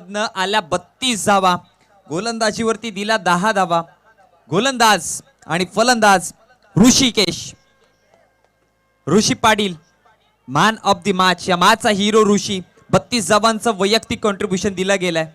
बाद न आल्या 32 धावा, गोलंदाजीवरती दिला 10 धावा. गोलंदाज आणि फलंदाज Rishi Patil man of the match. या मॅचचा हिरो ऋषी. 32 धावांचं वैयक्तिक कॉन्ट्रीब्युशन दिलं गेलंय.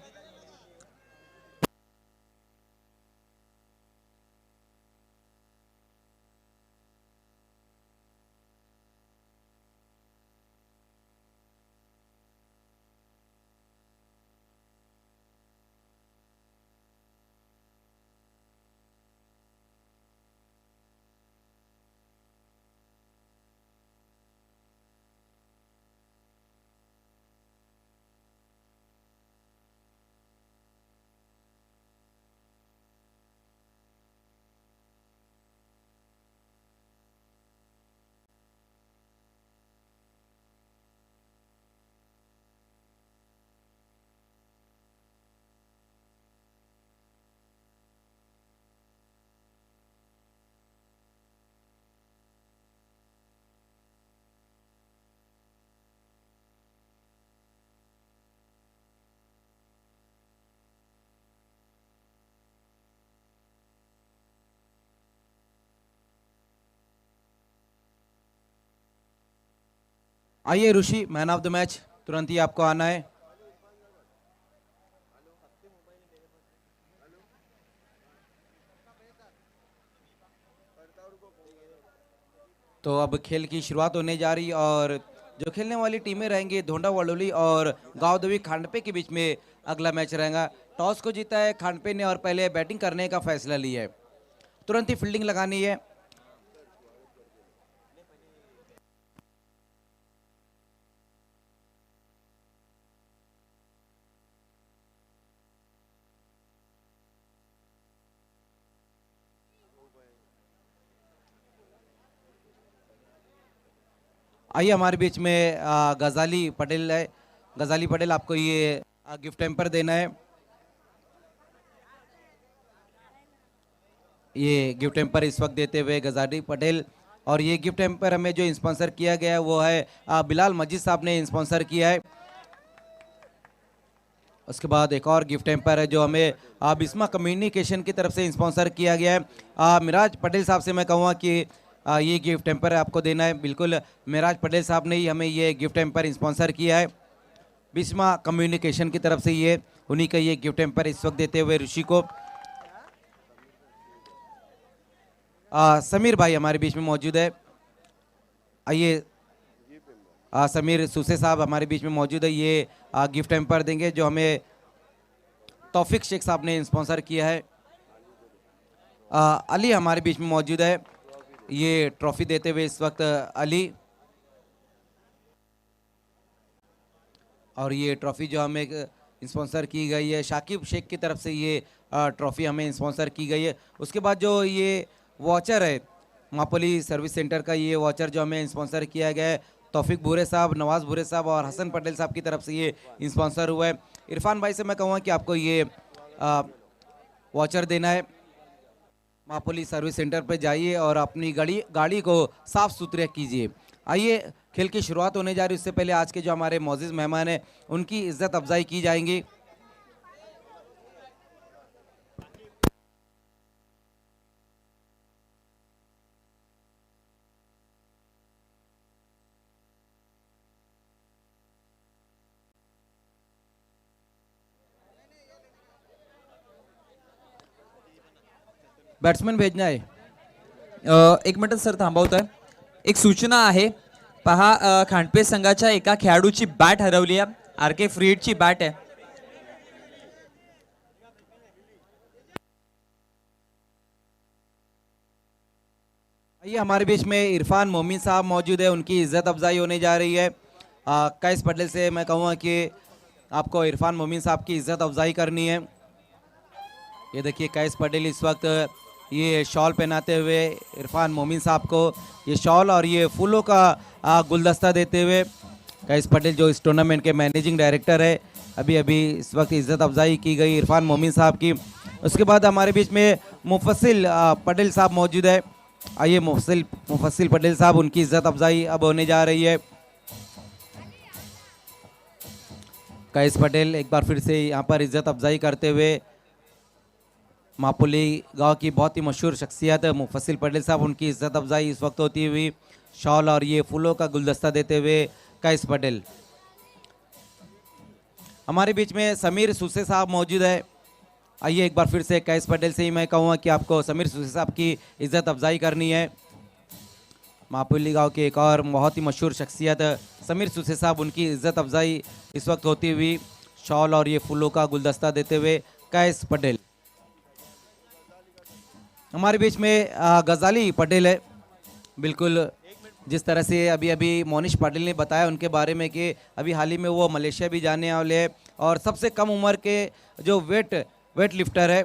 आइए ऋषि, मैन ऑफ द मैच तुरंत ही आपको आना है. तो अब खेल की शुरुआत होने जा रही और जो खेलने वाली टीमें रहेंगी धोंडा वडोली और गांवदेवी खांडपे के बीच में अगला मैच रहेगा. टॉस को जीता है खांडपे ने और पहले बैटिंग करने का फैसला लिया है. तुरंत ही फील्डिंग लगानी है. आइए हमारे बीच में गजाली पटेल है. गजाली पटेल, आपको ये गिफ्ट हैम्पर देना है. ये गिफ्ट हैम्पर इस वक्त देते हुए गजाली पटेल. और ये गिफ्ट हैम्पर हमें जो स्पॉन्सर किया गया है वो है बिलाल मस्जिद साहब ने स्पॉन्सर किया है. उसके बाद एक और गिफ्ट हैम्पर है जो हमें बिस्मा कम्युनिकेशन की तरफ से स्पॉन्सर किया गया है. मिराज पटेल साहब से मैं कहूँगा कि ये गिफ्ट हैम्पर आपको देना है. बिल्कुल मिराज पटेल साहब ने ही हमें ये गिफ्ट हैम्पर स्पॉन्सर किया है. बिस्मा कम्युनिकेशन की तरफ से ये उन्हीं का ये गिफ्ट हैम्पर इस वक्त देते हुए ऋषि को. समीर भाई हमारे बीच में मौजूद है. आइए समीर सूसे साहब हमारे बीच में मौजूद है. ये गिफ्ट हैम्पर देंगे जो हमें तौफिक शेख साहब ने स्पॉन्सर किया है. अली हमारे बीच में मौजूद है. ये ट्रॉफी देते हुए इस वक्त अली. और ये ट्रॉफी जो हमें स्पॉन्सर की गई है शाकिब शेख की तरफ से ये ट्रॉफी हमें स्पॉन्सर की गई है. उसके बाद जो ये वॉचर है मापोली सर्विस सेंटर का, ये वॉचर जो हमें स्पॉन्सर किया गया है तौफिक भूरे साहब, नवाज भूरे साहब और हसन पटेल साहब की तरफ से ये स्पॉन्सर हुआ है. इरफान भाई से मैं कहूँगा कि आपको ये वॉचर देना है. मापोली सर्विस सेंटर पर जाइए और अपनी गाड़ी को साफ सुथरा कीजिए. आइए खेल की शुरुआत होने जा रही है. उससे पहले आज के जो हमारे मौजूद मेहमान हैं उनकी इज्जत अफजाई की जाएंगी. बॅट्समन भेजना आहे. एक मिनिट सर थांबवतोय. एक सूचना आहे. पहा, खांडपे संघाच्या एका खेळाडूची बॅट हरवली आहे. RK फ्रीडची बॅट आहे. आइए हमारे बीच में इरफान मोमिन साहब मौजूद है. उनकी इज्जत अफजाई होने जा रही है. कैस पटेल से मैं कहूँगा कि आपको इरफान मोमिन साहब की इज्जत अफजाई करनी है. ये देखिए कैस पटेल इस वक्त ये शॉल पहनाते हुए इरफान मोमिन साहब को ये शॉल और ये फूलों का गुलदस्ता देते हुए कैस पटेल जो इस टूर्नामेंट के मैनेजिंग डायरेक्टर है, अभी इस वक्त इज्जत अफजाई की गई इरफान मोमिन साहब की. उसके बाद हमारे बीच में मुफस्सिल पटेल साहब मौजूद है. आइए मुफस्सिल पटेल साहब, उनकी इज्जत अफजाई अब होने जा रही है. कैस पटेल एक बार फिर से यहाँ पर इज्जत अफजाई करते हुए मापुली गांव की बहुत ही मशहूर शख्सियत मुफस्सिल पटेल साहब, उनकी इज्जत अफजाई इस वक्त होती हुई शॉल और ये फूलों का गुलदस्ता देते हुए कैस पटेल। हमारे बीच में समीर सुसे साहब मौजूद है। आइए एक बार फिर से कैस पटेल से ही मैं कहूँगा कि आपको समीर सुसे साहब की इज्जत अफजाई करनी है। मापुली गांव के एक और बहुत ही मशहूर शख्सियत समीर सुसे साहब, उनकी इज्जत अफजाई इस वक्त होती हुई शॉल और ये फूलों का गुलदस्ता देते हुए कैस पटेल। हमारे बीच में गजाली पटेल है। बिल्कुल जिस तरह से अभी अभी मोनिश पाटिल ने बताया उनके बारे में कि अभी हाल ही में वो मलेशिया भी जाने वाले हैं और सबसे कम उम्र के जो वेट लिफ्टर है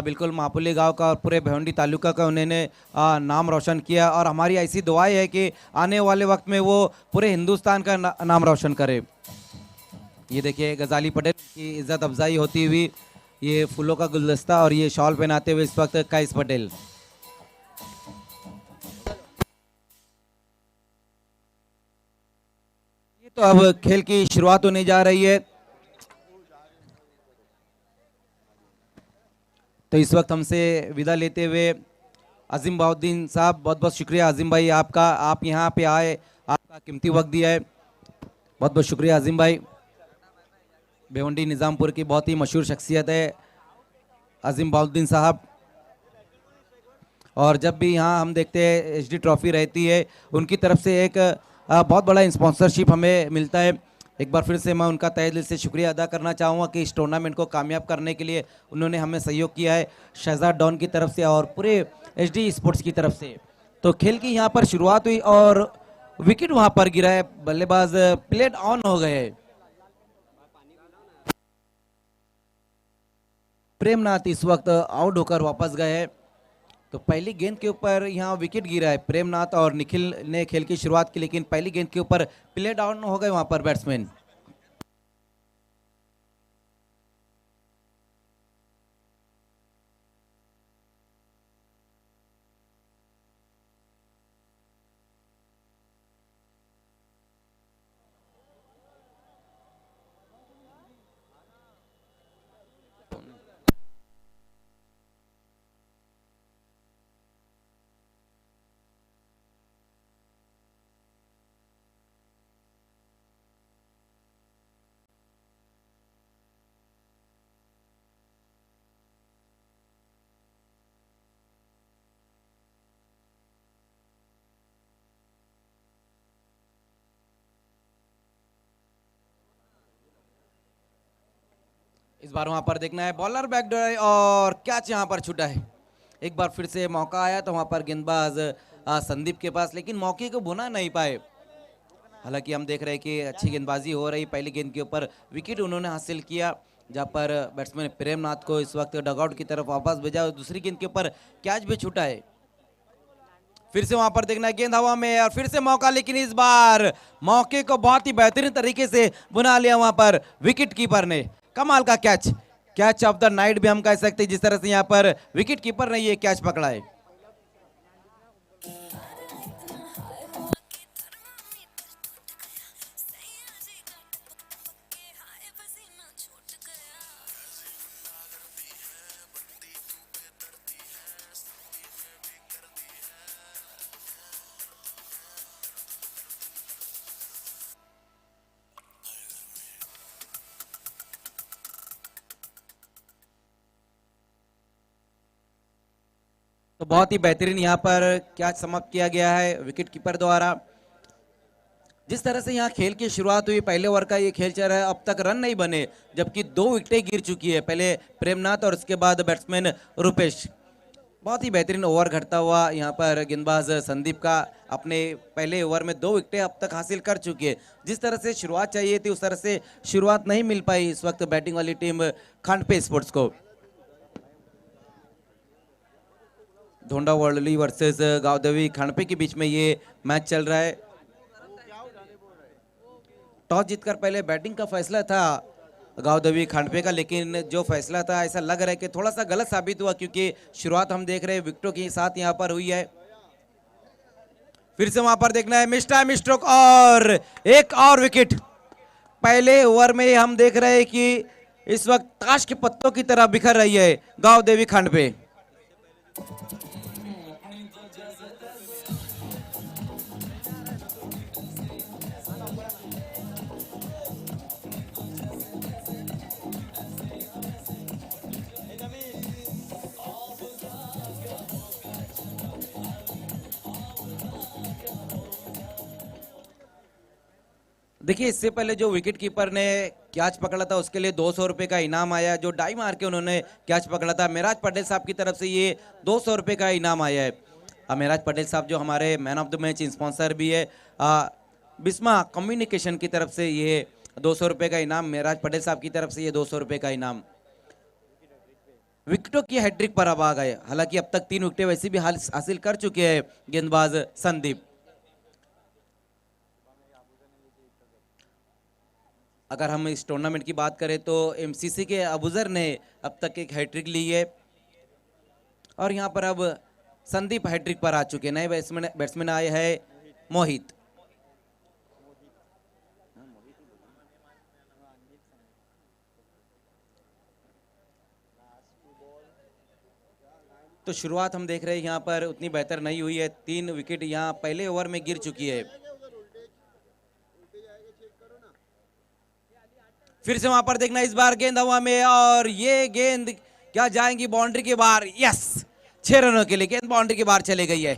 बिल्कुल मापुली गांव का और पूरे भिवंडी तालुका का उन्होंने नाम रोशन किया और हमारी ऐसी दुआएं है कि आने वाले वक्त में वो पूरे हिंदुस्तान का नाम रोशन करे। ये देखिए गजाली पटेल की इज्जत अफजाई होती हुई ये फूलों का गुलदस्ता और ये शॉल पहनाते हुए इस वक्त कैस पटेल। ये तो अब खेल की शुरुआत होने जा रही है। तो इस वक्त हमसे विदा लेते हुए अजीम बाउद्दीन साहब, बहुत बहुत शुक्रिया अजीम भाई आपका, आप यहाँ पे आए, आपका कीमती वक्त दिया है, बहुत बहुत शुक्रिया अजीम भाई। भिवंडी निज़ामपुर की बहुत ही मशहूर शख्सियत है अजीम बाउद्दीन साहब, और जब भी यहाँ हम देखते हैं एचडी ट्रॉफी रहती है उनकी तरफ से एक बहुत बड़ा स्पॉन्सरशिप हमें मिलता है। एक बार फिर से मैं उनका तहे दिल से शुक्रिया अदा करना चाहूँगा कि इस टूर्नामेंट को कामयाब करने के लिए उन्होंने हमें सहयोग किया है शहजाद डॉन की तरफ से और पूरे एचडी स्पोर्ट्स की तरफ से। तो खेल की यहाँ पर शुरुआत हुई और विकेट वहाँ पर गिरा है, बल्लेबाज प्लेट ऑन हो गए। प्रेमनाथ इस वक्त आउट होकर वापस गए हैं। तो पहली गेंद के ऊपर यहाँ विकेट गिरा है प्रेमनाथ और निखिल ने खेल की शुरुआत की, लेकिन पहली गेंद के ऊपर प्ले डाउन हो गए वहां पर बैट्समैन। इस बार वहां पर देखना है बॉलर बैकडोर और कैच यहां पर छूटा है। एक बार फिर से मौका आया तो वहां पर गेंदबाज संदीप के पास, लेकिन मौके को भुना नहीं पाए। हालांकि हम देख रहे हैं कि अच्छी गेंदबाजी हो रही, पहली गेंद के ऊपर विकेट उन्होंने हासिल किया जहां पर बैट्समैन प्रेमनाथ को इस वक्त डगआउट की तरफ वापस भेजा और दूसरी गेंद के ऊपर कैच भी छूटा है। फिर से वहां पर देखना है गेंद हवा में और फिर से मौका, लेकिन इस बार मौके को बहुत ही बेहतरीन तरीके से बुना लिया वहां पर विकेट कीपर ने। कमाल का कैच ऑफ द नाइट भी हम कह सकते हैं, जिस तरह से यहां पर विकेट कीपर ने ये कैच पकड़ा है। तो बहुत ही बेहतरीन यहाँ पर कैच समाप्त किया गया है विकेट कीपर द्वारा। जिस तरह से यहाँ खेल की शुरुआत हुई, पहले ओवर का ये खेल चल रहा है, अब तक रन नहीं बने जबकि 2 विकेटें गिर चुकी है, पहले प्रेमनाथ और उसके बाद बैट्समैन रुपेश। बहुत ही बेहतरीन ओवर घटता हुआ यहाँ पर गेंदबाज संदीप का अपने पहले ओवर में 2 विकेटें अब तक हासिल कर चुकी है। जिस तरह से शुरुआत चाहिए थी उस तरह से शुरुआत नहीं मिल पाई इस वक्त बैटिंग वाली टीम खांडपे स्पोर्ट्स को। धोंडा वर्ली वर्सेस गावदेवी खांडपे के बीच में ये मैच चल रहा है। टॉस जीतकर पहले बैटिंग का फैसला था गावदेवी खांडपे का, लेकिन जो फैसला था ऐसा लग रहा है कि थोड़ा सा गलत साबित हुआ, क्योंकि शुरुआत हम देख रहे हैं विकेटों के साथ यहां पर हुई है। फिर से वहां पर देखना है मिस्टर स्ट्रोक और एक और विकेट। पहले ओवर में हम देख रहे हैं कि इस वक्त ताश के पत्तों की तरह बिखर रही है गांव देवी खंड पे। देखिए, इससे पहले जो विकेट कीपर ने कैच पकड़ा था उसके लिए 200 रुपए का इनाम आया। जो डाई मार के उन्होंने कैच पकड़ा था मेराज पटेल साहब की तरफ से ये 200 रुपए का इनाम आया है। मेराज पटेल साहब जो हमारे man of the match sponsor भी है, बिस्मा कम्युनिकेशन की तरफ से ये 200 रुपए का इनाम, मेराज पटेल साहब की तरफ से ये 200 रुपए का इनाम। विकेटों की हैट्रिक पर अब आ गए। हालांकि अब तक 3 विकेटें वैसे भी हासिल कर चुके हैं गेंदबाज संदीप। अगर हम इस टूर्नामेंट की बात करें तो एमसीसी के अबूजर ने अब तक एक हैट्रिक ली है और यहां पर अब संदीप हैट्रिक पर आ चुके। नए बैट्समैन आए हैं मोहित। तो शुरुआत हम देख रहे हैं यहां पर उतनी बेहतर नहीं हुई है। 3 विकेट यहां पहले ओवर में गिर चुकी है। फिर से वहां पर देखना, इस बार गेंद हवा में और ये गेंद क्या जाएंगी बाउंड्री के बाहर। यस, 6 रनों के लिए गेंद बाउंड्री के बाहर चली गई है।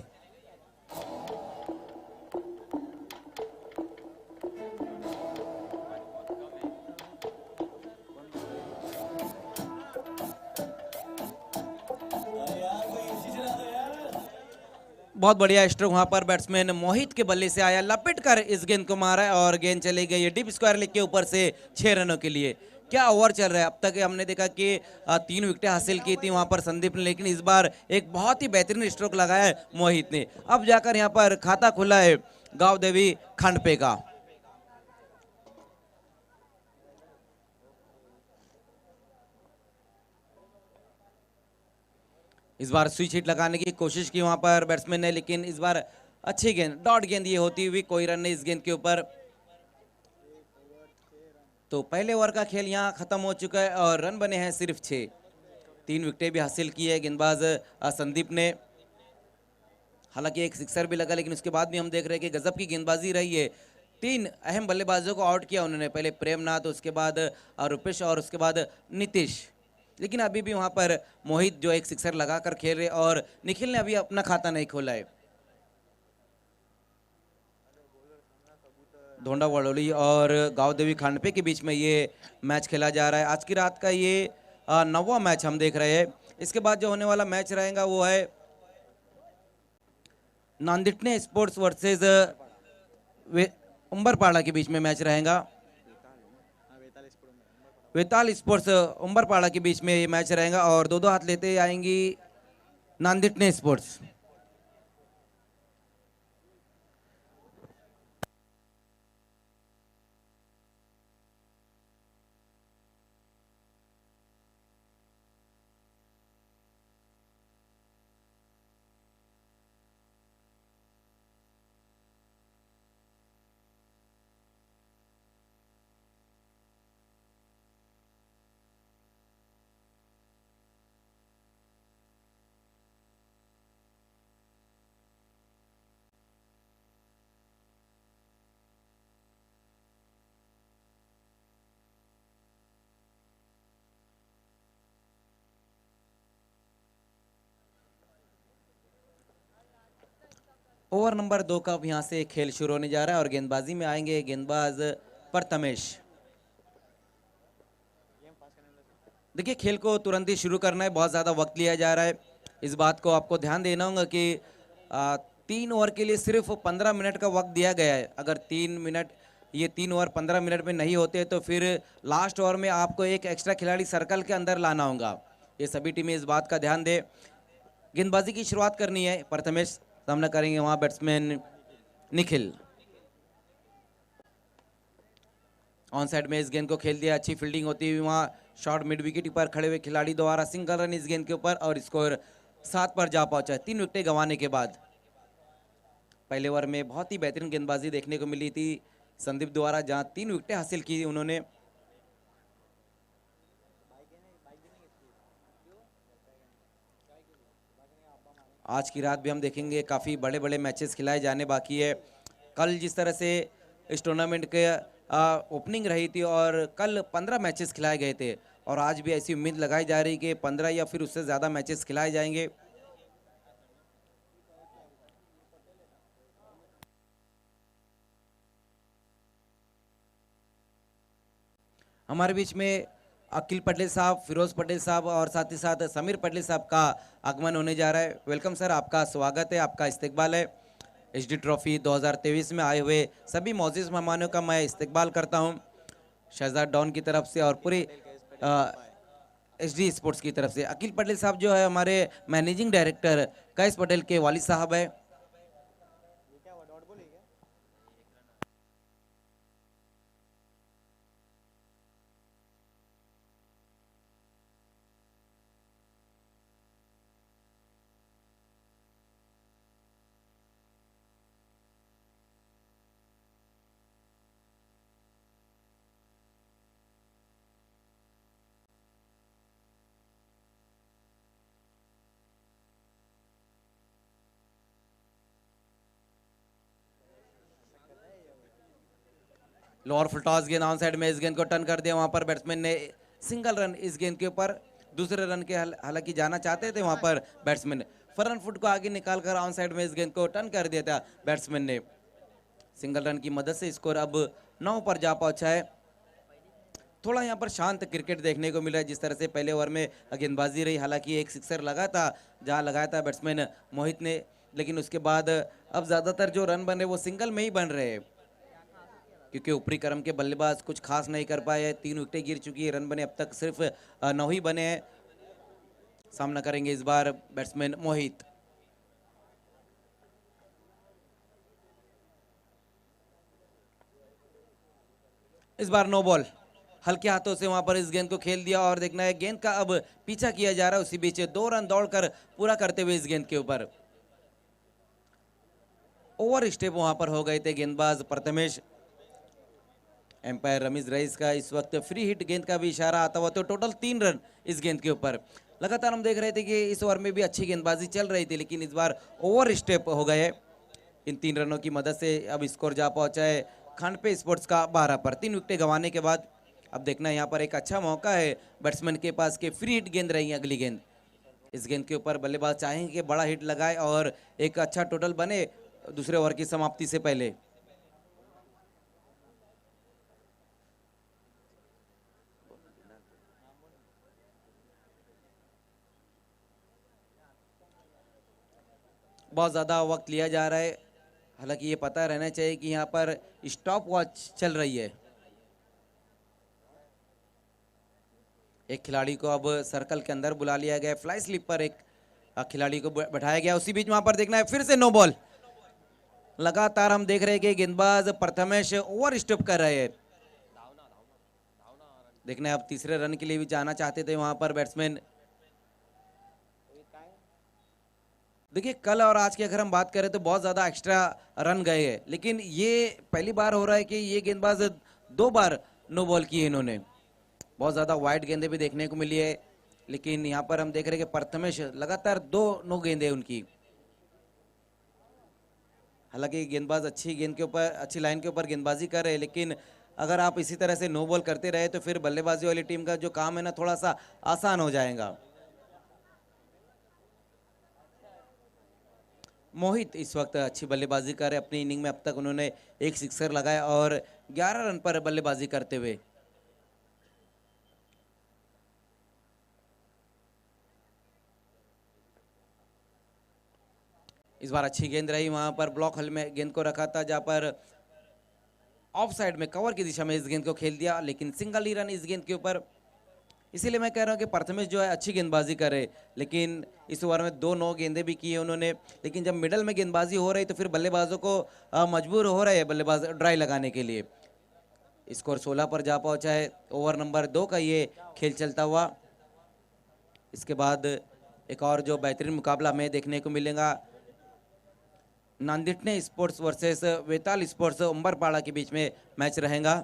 बहुत बढ़िया स्ट्रोक वहां पर बैट्समैन मोहित के बल्ले से आया, लपेट कर इस गेंद को मारा और गेंद चली गई है डीप स्क्वायर लेग के ऊपर से 6 रनों के लिए। क्या ओवर चल रहा है। अब तक हमने देखा कि 3 विकेटें हासिल की थी वहां पर संदीप ने, लेकिन इस बार एक बहुत ही बेहतरीन स्ट्रोक लगाया है मोहित ने। अब जाकर यहां पर खाता खुला है गांव देवी खंडपे का। इस बार स्विच हिट लगाने की कोशिश की वहां पर बैट्समैन ने, लेकिन इस बार अच्छी गेंद, डॉट गेंद ये होती हुई कोई रन नहीं इस गेंद के ऊपर। तो पहले ओवर का खेल यहां खत्म हो चुका है और रन बने हैं सिर्फ 6। 3 विकेटें भी हासिल की है गेंदबाज संदीप ने। हालांकि एक सिक्सर भी लगा, लेकिन उसके बाद भी हम देख रहे हैं कि गजब की गेंदबाजी रही है। 3 अहम बल्लेबाजों को आउट किया उन्होंने, पहले प्रेमनाथ, उसके बाद रुपेश और उसके बाद नीतीश। लेकिन अभी भी वहां पर मोहित जो एक सिक्सर लगाकर खेल रहे और निखिल ने अभी अपना खाता नहीं खोला है। धोंडा वड़ोली और गांव देवी खांडपे के बीच में ये मैच खेला जा रहा है। आज की रात का ये 9वां मैच हम देख रहे हैं। इसके बाद जो होने वाला मैच रहेगा वो है नांदिटने स्पोर्ट्स वर्सेस उम्बरपाड़ा के बीच में मैच रहेगा। वेताल स्पोर्ट्स उम्बरपाड़ा के बीच में ये मैच रहेगा और 2-2 हाथ लेते आएंगी नांदिटने स्पोर्ट्स। ओवर नंबर 2 का अब यहाँ से खेल शुरू होने जा रहा है और गेंदबाजी में आएंगे गेंदबाज प्रथमेश। देखिए, खेल को तुरंत ही शुरू करना है, बहुत ज़्यादा वक्त लिया जा रहा है। इस बात को आपको ध्यान देना होगा कि 3 ओवर के लिए सिर्फ 15 मिनट का वक्त दिया गया है। अगर 3 ओवर 15 मिनट में नहीं होते तो फिर लास्ट ओवर में आपको एक एक्स्ट्रा खिलाड़ी सर्कल के अंदर लाना होगा। ये सभी टीमें इस बात का ध्यान दे। गेंदबाजी की शुरुआत करनी है प्रथमेश, सामना करेंगे वहां बैट्समैन निखिल। ऑन साइड में इस गेंद को खेल दिया, अच्छी फील्डिंग होती हुई वहां शॉर्ट मिड विकेट पर खड़े हुए खिलाड़ी द्वारा सिंगल रन इस गेंद के ऊपर और स्कोर 7 पर जा पहुंचा है 3 विकेटें गंवाने के बाद। पहले ओवर में बहुत ही बेहतरीन गेंदबाजी देखने को मिली थी संदीप द्वारा, जहां 3 विकेटें हासिल की उन्होंने। आज की रात भी हम देखेंगे काफ़ी बड़े बड़े मैचेस खिलाए जाने बाकी है। कल जिस तरह से इस टूर्नामेंट के ओपनिंग रही थी और कल 15 मैचेस खिलाए गए थे, और आज भी ऐसी उम्मीद लगाई जा रही कि 15 या फिर उससे ज़्यादा मैचेस खिलाए जाएंगे। हमारे बीच में अकील पटेल साहब, फिरोज पटेल साहब और साथ ही साथ समीर पटेल साहब का आगमन होने जा रहा है। वेलकम सर, आपका स्वागत है, आपका इस्तकबाल है। एचडी ट्रॉफी 2023 में आए हुए सभी मौजूद मेहमानों का मैं इस्तकबाल करता हूं, शहजाद डॉन की तरफ से और पूरी एचडी स्पोर्ट्स की तरफ से। अकील पटेल साहब जो है हमारे मैनेजिंग डायरेक्टर कैस पटेल के वालिद साहब है। लोअर फुल टॉस गेंद ऑन साइड में, इस गेंद को टर्न कर दिया, वहां पर बैट्समैन ने सिंगल रन इस गेंद के ऊपर। दूसरे रन के हालांकि जाना चाहते थे, वहां पर बैट्समैन फरन फुट को आगे निकालकर ऑन साइड में इस गेंद को टर्न कर दिया था बैट्समैन ने। सिंगल रन की मदद से स्कोर अब 9 पर जा पहुंचा है। थोड़ा यहाँ पर शांत क्रिकेट देखने को मिल रहा है, जिस तरह से पहले ओवर में गेंदबाजी रही। हालांकि एक सिक्सर लगा था जहाँ लगाया था बैट्समैन मोहित ने, लेकिन उसके बाद अब ज़्यादातर जो रन बन रहे वो सिंगल में ही बन रहे हैं, क्योंकि ऊपरी क्रम के बल्लेबाज कुछ खास नहीं कर पाए। 3 विकेटें गिर चुकी है, रन बने अब तक सिर्फ 9 ही बने हैं। सामना करेंगे इस बार बैट्समैन मोहित। इस बार नो बॉल, हल्के हाथों से वहां पर इस गेंद को खेल दिया और देखना है गेंद का अब पीछा किया जा रहा है। उसी बीच 2 रन दौड़कर पूरा करते हुए इस गेंद के ऊपर ओवर स्टेप वहां पर हो गए थे गेंदबाज प्रथमेश। एम्पायर रमीज रईस का इस वक्त फ्री हिट गेंद का भी इशारा आता हुआ, तो टोटल 3 रन इस गेंद के ऊपर। लगातार हम देख रहे थे कि इस ओवर में भी अच्छी गेंदबाजी चल रही थी, लेकिन इस बार ओवर स्टेप हो गए। इन 3 रनों की मदद से अब स्कोर जा पहुंचा है खानपे स्पोर्ट्स का 12 पर। 3 विकेटें गंवाने के बाद अब देखना है यहाँ पर एक अच्छा मौका है बैट्समैन के पास कि फ्री हिट गेंद रही अगली गेंद। इस गेंद के ऊपर बल्लेबाज चाहेंगे कि बड़ा हिट लगाए और एक अच्छा टोटल बने दूसरे ओवर की समाप्ति से पहले। बहुत ज़्यादा वक्त लिया जा रहा है, हालांकि ये पता रहना चाहिए कि यहाँ पर स्टॉप वॉच चल रही है। एक खिलाड़ी को अब सर्कल के अंदर बुला लिया गया, फ्लाई स्लिप पर एक खिलाड़ी को बैठाया गया। उसी बीच वहां पर देखना है फिर से नो बॉल। लगातार हम देख रहे हैं कि गेंदबाज प्रथमेश ओवर स्टेप कर रहे हैं। देखना है अब तीसरे रन के लिए भी जाना चाहते थे वहां पर बैट्समैन। देखिए कल और आज की अगर हम बात करें तो बहुत ज़्यादा एक्स्ट्रा रन गए हैं, लेकिन ये पहली बार हो रहा है कि ये गेंदबाज 2 बार नो बॉल की है इन्होंने। बहुत ज़्यादा वाइड गेंदें भी देखने को मिली है, लेकिन यहाँ पर हम देख रहे हैं कि प्रथमेश लगातार 2 नो गेंदें उनकी। हालांकि गेंदबाज अच्छी गेंद के ऊपर, अच्छी लाइन के ऊपर गेंदबाजी कर रहे हैं, लेकिन अगर आप इसी तरह से नो बॉल करते रहे तो फिर बल्लेबाजी वाली टीम का जो काम है ना थोड़ा सा आसान हो जाएगा। मोहित इस वक्त अच्छी बल्लेबाजी कर रहे हैं अपनी इनिंग में। अब तक उन्होंने एक सिक्सर लगाया और 11 रन पर बल्लेबाजी करते हुए। इस बार अच्छी गेंद रही, वहां पर ब्लॉक हल में गेंद को रखा था, जहां पर ऑफ साइड में कवर की दिशा में इस गेंद को खेल दिया, लेकिन सिंगल ही रन इस गेंद के ऊपर। इसीलिए मैं कह रहा हूं कि प्रथमेश जो है अच्छी गेंदबाजी करे, लेकिन इस ओवर में 2 नो गेंदें भी की है उन्होंने। लेकिन जब मिडल में गेंदबाजी हो रही तो फिर बल्लेबाजों को मजबूर हो रहे हैं बल्लेबाज ड्राई लगाने के लिए। स्कोर 16 पर जा पहुंचा है। ओवर नंबर 2 का ये खेल चलता हुआ। इसके बाद एक और जो बेहतरीन मुकाबला हमें देखने को मिलेगा नांदिटने स्पोर्ट्स वर्सेस वेताल स्पोर्ट्स उम्बरपाड़ा के बीच में मैच रहेगा।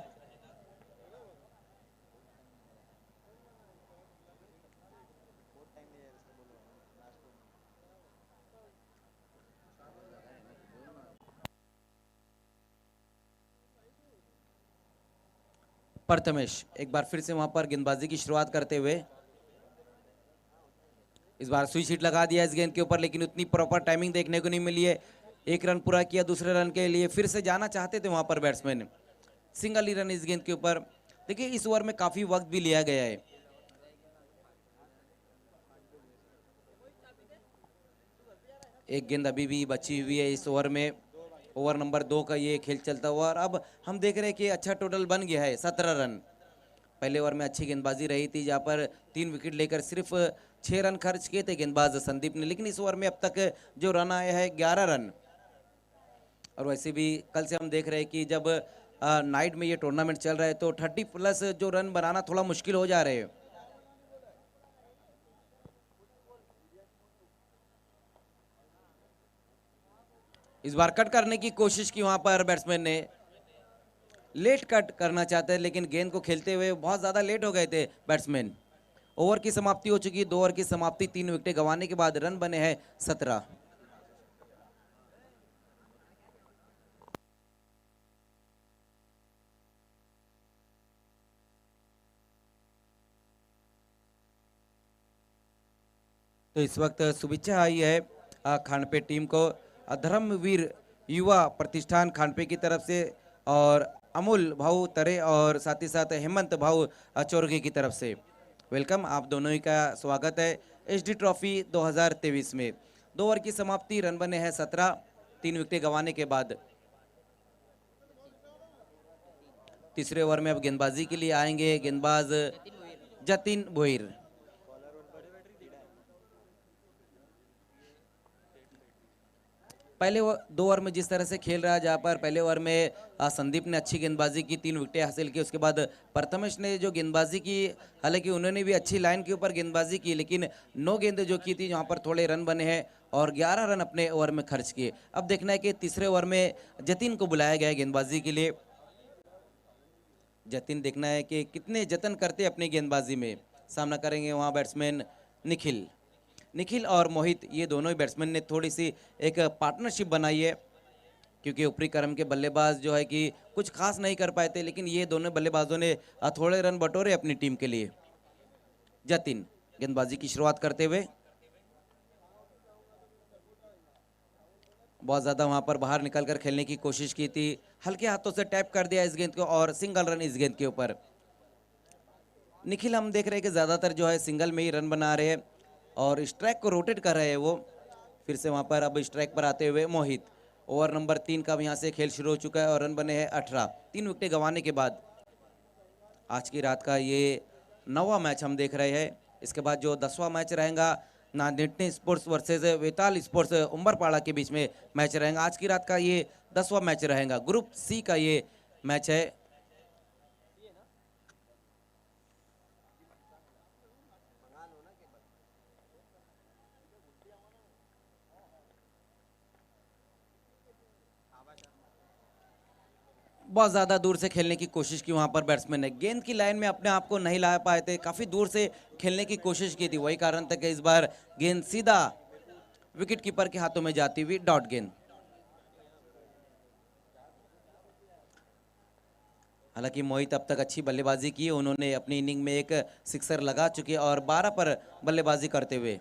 प्रथमेश एक बार फिर से वहां पर गेंदबाजी की शुरुआत करते हुए, इस बार स्विच हिट लगा दिया इस गेंद के ऊपर, लेकिन उतनी प्रॉपर टाइमिंग देखने को नहीं मिली है। एक रन पूरा किया, दूसरे रन के लिए फिर से जाना चाहते थे वहां पर बैट्समैन, सिंगल ही रन इस गेंद के ऊपर। देखिए इस ओवर में काफी वक्त भी लिया गया है। एक गेंद अभी भी बची हुई है इस ओवर में, ओवर नंबर 2 का ये खेल चलता हुआ, और अब हम देख रहे हैं कि अच्छा टोटल बन गया है 17 रन। पहले ओवर में अच्छी गेंदबाजी रही थी जहां पर 3 विकेट लेकर सिर्फ 6 रन खर्च किए थे गेंदबाज संदीप ने, लेकिन इस ओवर में अब तक जो रन आया है 11 रन। और वैसे भी कल से हम देख रहे हैं कि जब नाइट में ये टूर्नामेंट चल रहा है तो 30 प्लस जो रन बनाना थोड़ा मुश्किल हो जा रहे हैं। इस बार कट करने की कोशिश की वहां पर बैट्समैन ने, लेट कट करना चाहते हैं लेकिन गेंद को खेलते हुए बहुत ज्यादा लेट हो गए थे बैट्समैन। ओवर की समाप्ति हो चुकी है, 2 ओवर की समाप्ति, 3 विकेट गंवाने के बाद रन बने हैं 17। तो इस वक्त शुभेच्छा आई है खानपे टीम को, धर्मवीर युवा प्रतिष्ठान खानपे की तरफ से, और अमूल भाऊ तरे और साथ ही साथ हेमंत भाऊ चौरगे की तरफ से। वेलकम, आप दोनों ही का स्वागत है एचडी ट्रॉफी 2023 में। 2 ओवर की समाप्ति, रन बने हैं 17, 3 विकेट गंवाने के बाद। तीसरे ओवर में अब गेंदबाजी के लिए आएंगे गेंदबाज जतिन भोईर। पहले 2 ओवर में जिस तरह से खेल रहा है, जहाँ पर पहले ओवर में संदीप ने अच्छी गेंदबाजी की, 3 विकेटें हासिल की। उसके बाद प्रथमेश ने जो गेंदबाजी की, हालांकि उन्होंने भी अच्छी लाइन के ऊपर गेंदबाजी की, लेकिन 9 गेंदें जो की थी जहाँ पर थोड़े रन बने हैं और 11 रन अपने ओवर में खर्च किए। अब देखना है कि तीसरे ओवर में जतिन को बुलाया गया है गेंदबाजी के लिए। जतिन देखना है कि कितने जतन करते अपनी गेंदबाजी में। सामना करेंगे वहाँ बैट्समैन निखिल और मोहित, ये दोनों ही बैट्समैन ने थोड़ी सी एक पार्टनरशिप बनाई है, क्योंकि ऊपरी क्रम के बल्लेबाज जो है कि कुछ खास नहीं कर पाए थे, लेकिन ये दोनों बल्लेबाजों ने थोड़े रन बटोरे अपनी टीम के लिए। जतिन गेंदबाजी की शुरुआत करते हुए बहुत ज्यादा वहां पर बाहर निकलकर खेलने की कोशिश की थी, हल्के हाथों से टैप कर दिया इस गेंद को और सिंगल रन इस गेंद के ऊपर। निखिल हम देख रहे हैं कि ज्यादातर जो है सिंगल में ही रन बना रहे हैं और स्ट्राइक को रोटेट कर रहे हैं वो। फिर से वहां पर अब स्ट्राइक पर आते हुए मोहित, ओवर नंबर 3 का यहाँ से खेल शुरू हो चुका है और रन बने हैं 18, 3 विकेट गंवाने के बाद। आज की रात का ये 9वां मैच हम देख रहे हैं। इसके बाद जो 10वां मैच रहेगा नांदेड़ स्पोर्ट्स वर्सेस वेताल स्पोर्ट्स उम्बरपाड़ा के बीच में मैच रहेगा। आज की रात का ये 10वां मैच रहेगा, ग्रुप सी का ये मैच है। बहुत ज़्यादा दूर से खेलने की कोशिश की वहाँ पर बैट्समैन ने, गेंद की लाइन में अपने आप को नहीं ला पाए थे, काफ़ी दूर से खेलने की कोशिश की थी, वही कारण था कि इस बार गेंद सीधा विकेट कीपर के हाथों में जाती हुई डॉट गेंद। हालांकि मोहित अब तक अच्छी बल्लेबाजी की, उन्होंने अपनी इनिंग में एक सिक्सर लगा चुके और 12 पर बल्लेबाजी करते हुए।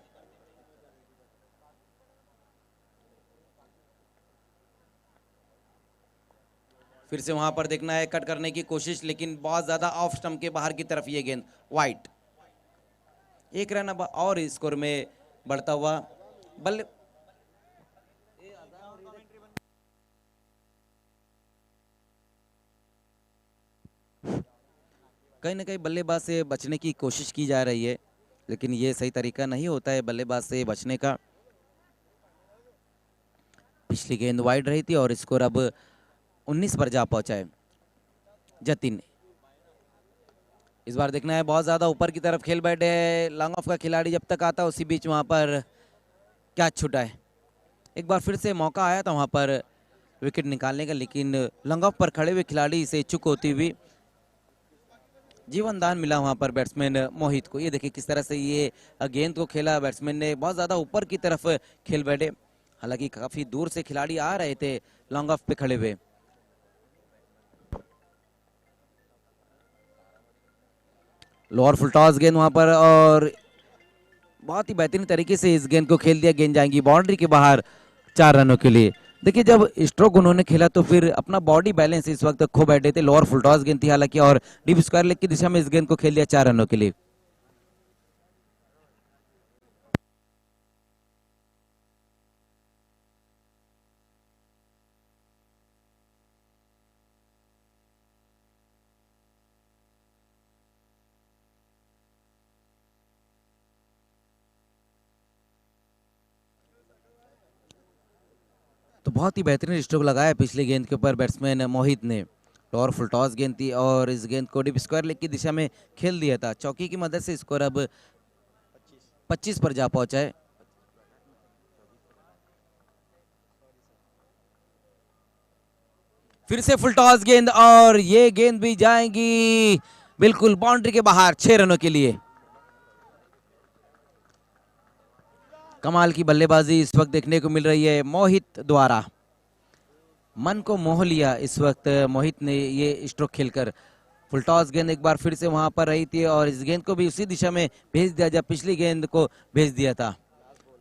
फिर से वहां पर देखना है कट करने की कोशिश, लेकिन बहुत ज्यादा ऑफ स्टंप के बाहर की तरफ ये गेंद वाइट। 1 रन अब और स्कोर में बढ़ता हुआ। बल्ले कहीं ना कहीं बल्लेबाज से बचने की कोशिश की जा रही है, लेकिन ये सही तरीका नहीं होता है बल्लेबाज से बचने का। पिछली गेंद वाइड रही थी और स्कोर अब 19 पर जा पहुंचा है। जतिन इस बार देखना है, बहुत ज्यादा ऊपर की तरफ खेल बैठे लॉन्ग ऑफ का खिलाड़ी, जब तक आता उसी बीच वहां पर कैच छूटा है। एक बार फिर से मौका आया था वहां पर विकेट निकालने का, लेकिन लॉन्ग ऑफ पर खड़े हुए खिलाड़ी से चूक होती हुई जीवन दान मिला वहां पर बैट्समैन मोहित को। ये देखिए किस तरह से ये गेंद को खेला बैट्समैन ने, बहुत ज्यादा ऊपर की तरफ खेल बैठे, हालांकि काफी दूर से खिलाड़ी आ रहे थे लॉन्ग ऑफ पे खड़े हुए। लोअर फुल टॉस गेंद वहां पर, और बहुत ही बेहतरीन तरीके से इस गेंद को खेल दिया। गेंद जाएंगी बाउंड्री के बाहर 4 रनों के लिए। देखिए जब स्ट्रोक उन्होंने खेला तो फिर अपना बॉडी बैलेंस इस वक्त खो बैठे थे। लोअर फुल टॉस गेंद थी हालांकि, और डीप स्क्वायर लेग की दिशा में इस गेंद को खेल दिया 4 रनों के लिए। तो बहुत ही बेहतरीन स्ट्रोक लगाया पिछली गेंद के ऊपर बैट्समैन मोहित ने। लोअर फुल टॉस गेंद थी और इस गेंद को डीप स्क्वायर लेग की दिशा में खेल दिया था। चौकी की मदद से स्कोर अब 25 पर जा पहुंचा है। फिर से फुल टॉस गेंद, और ये गेंद भी जाएंगी बिल्कुल बाउंड्री के बाहर 6 रनों के लिए। कमाल की बल्लेबाजी इस वक्त देखने को मिल रही है मोहित द्वारा। मन को मोह लिया इस वक्त मोहित ने ये स्ट्रोक खेलकर। फुल टॉस गेंद एक बार फिर से वहां पर रही थी, और इस गेंद को भी उसी दिशा में भेज दिया जब पिछली गेंद को भेज दिया था।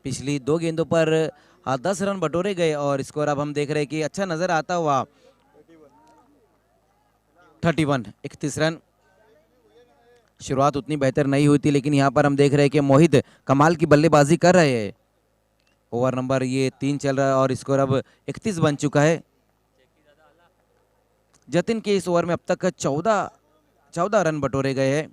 पिछली 2 गेंदों पर 10 रन बटोरे गए, और स्कोर अब हम देख रहे हैं कि अच्छा नजर आता हुआ 31 रन। शुरुआत उतनी बेहतर नहीं हुई थी, लेकिन यहाँ पर हम देख रहे हैं कि मोहित कमाल की बल्लेबाजी कर रहे हैं। ओवर नंबर ये 3 चल रहा है और स्कोर अब 31 बन चुका है। जतिन के इस ओवर में अब तक 14 रन बटोरे गए हैं।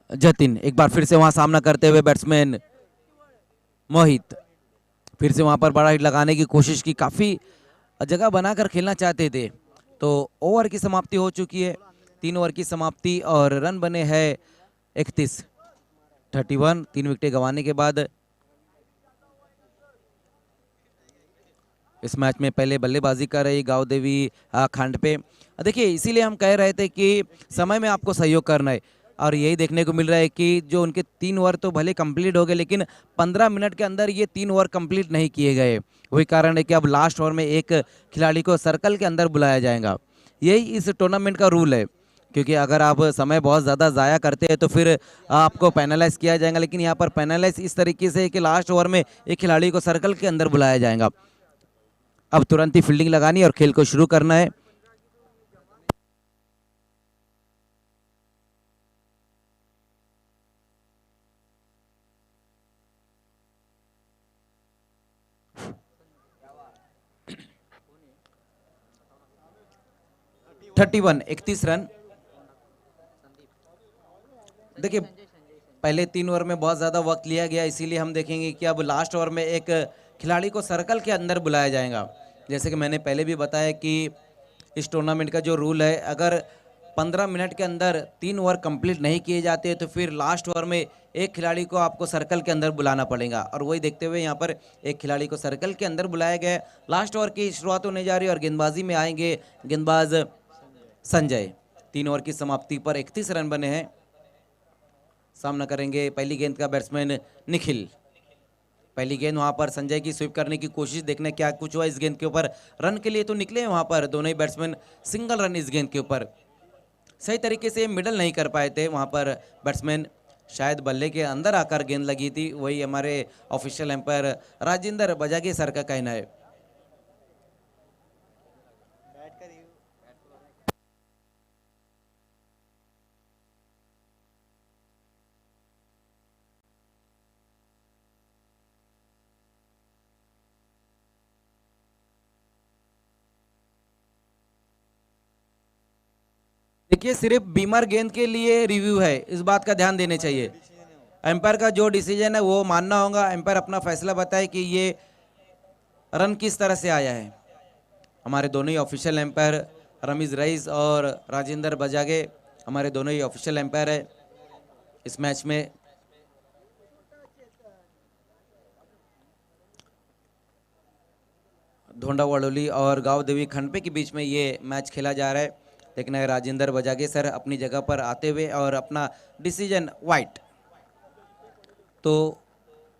जतिन एक बार फिर से वहां सामना करते हुए बैट्समैन मोहित, फिर से वहां पर बड़ा हिट लगाने की कोशिश की, काफी जगह बनाकर खेलना चाहते थे। तो ओवर की समाप्ति हो चुकी है, 3 ओवर की समाप्ति, और रन बने हैं 31। 3 विकेटें गंवाने के बाद इस मैच में पहले बल्लेबाजी कर रही गांव देवी खंड पे। देखिए इसीलिए हम कह रहे थे कि समय में आपको सहयोग करना है, और यही देखने को मिल रहा है कि जो उनके 3 ओवर तो भले कंप्लीट हो गए, लेकिन 15 मिनट के अंदर ये 3 ओवर कंप्लीट नहीं किए गए। वही कारण है कि अब लास्ट ओवर में एक खिलाड़ी को सर्कल के अंदर बुलाया जाएगा। यही इस टूर्नामेंट का रूल है, क्योंकि अगर आप समय बहुत ज़्यादा ज़ाया करते हैं तो फिर आपको पेनलाइज किया जाएगा। लेकिन यहाँ पर पेनलाइज इस तरीके से है कि लास्ट ओवर में एक खिलाड़ी को सर्कल के अंदर बुलाया जाएगा। अब तुरंत ही फील्डिंग लगानी है और खेल को शुरू करना है। (31) 31 रन। देखिए पहले 3 ओवर में बहुत ज़्यादा वक्त लिया गया, इसीलिए हम देखेंगे कि अब लास्ट ओवर में एक खिलाड़ी को सर्कल के अंदर बुलाया जाएगा। जैसे कि मैंने पहले भी बताया कि इस टूर्नामेंट का जो रूल है, अगर 15 मिनट के अंदर 3 ओवर कंप्लीट नहीं किए जाते तो फिर लास्ट ओवर में एक खिलाड़ी को आपको सर्कल के अंदर बुलाना पड़ेगा। और वही देखते हुए यहाँ पर एक खिलाड़ी को सर्कल के अंदर बुलाया गया। लास्ट ओवर की शुरुआत होने जा रही है और गेंदबाजी में आएंगे गेंदबाज संजय। 3 ओवर की समाप्ति पर 31 रन बने हैं। सामना करेंगे पहली गेंद का बैट्समैन निखिल। पहली गेंद वहां पर संजय की स्वीप करने की कोशिश, देखने क्या कुछ हुआ इस गेंद के ऊपर। रन के लिए तो निकले हैं वहां पर दोनों ही बैट्समैन, सिंगल रन इस गेंद के ऊपर। सही तरीके से मिडल नहीं कर पाए थे वहां पर बैट्समैन, शायद बल्ले के अंदर आकर गेंद लगी थी, वही हमारे official empire Rajendra Bajage sir का कहना है। देखिए सिर्फ बीमर गेंद के लिए रिव्यू है, इस बात का ध्यान देने चाहिए। एम्पायर का जो डिसीजन है वो मानना होगा। एम्पायर अपना फैसला बताए कि ये रन किस तरह से आया है। हमारे दोनों ही ऑफिशियल एम्पायर रमीज रईस और राजेंद्र बजागे हमारे दोनों ही ऑफिशियल एम्पायर है इस मैच में। धोंडा वड़ोली और गांव देवी खंडपे के बीच में ये मैच खेला जा रहा है। देखना है राजेंद्र बजागे सर अपनी जगह पर आते हुए और अपना डिसीजन वाइट। तो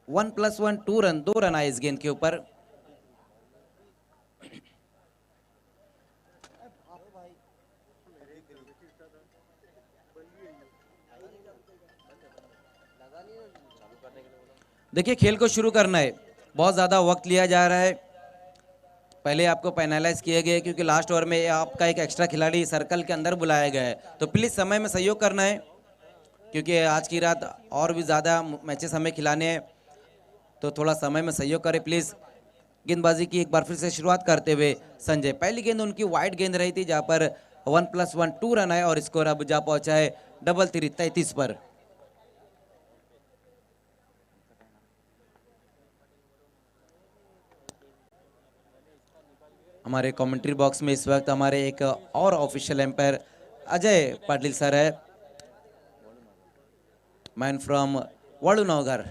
1+1 2 रन, 2 रन आए इस गेंद के ऊपर। देखिए खेल को शुरू करना है, बहुत ज़्यादा वक्त लिया जा रहा है। पहले आपको पेनलाइज किया गया है क्योंकि लास्ट ओवर में आपका एक एक्स्ट्रा खिलाड़ी सर्कल के अंदर बुलाया गया है। तो प्लीज़ समय में सहयोग करना है क्योंकि आज की रात और भी ज़्यादा मैचेस हमें खिलाने हैं, तो थोड़ा समय में सहयोग करें प्लीज़। गेंदबाजी की एक बार फिर से शुरुआत करते हुए संजय। पहली गेंद उनकी वाइड गेंद रही थी जहाँ पर 1+1 2 रन आए और स्कोर अब जा पहुँचा है 33 पर। हमारे कमेंट्री बॉक्स में इस वक्त हमारे एक और official umpire Ajay Patil sir है, मैन फ्रॉम वड़ूनगर।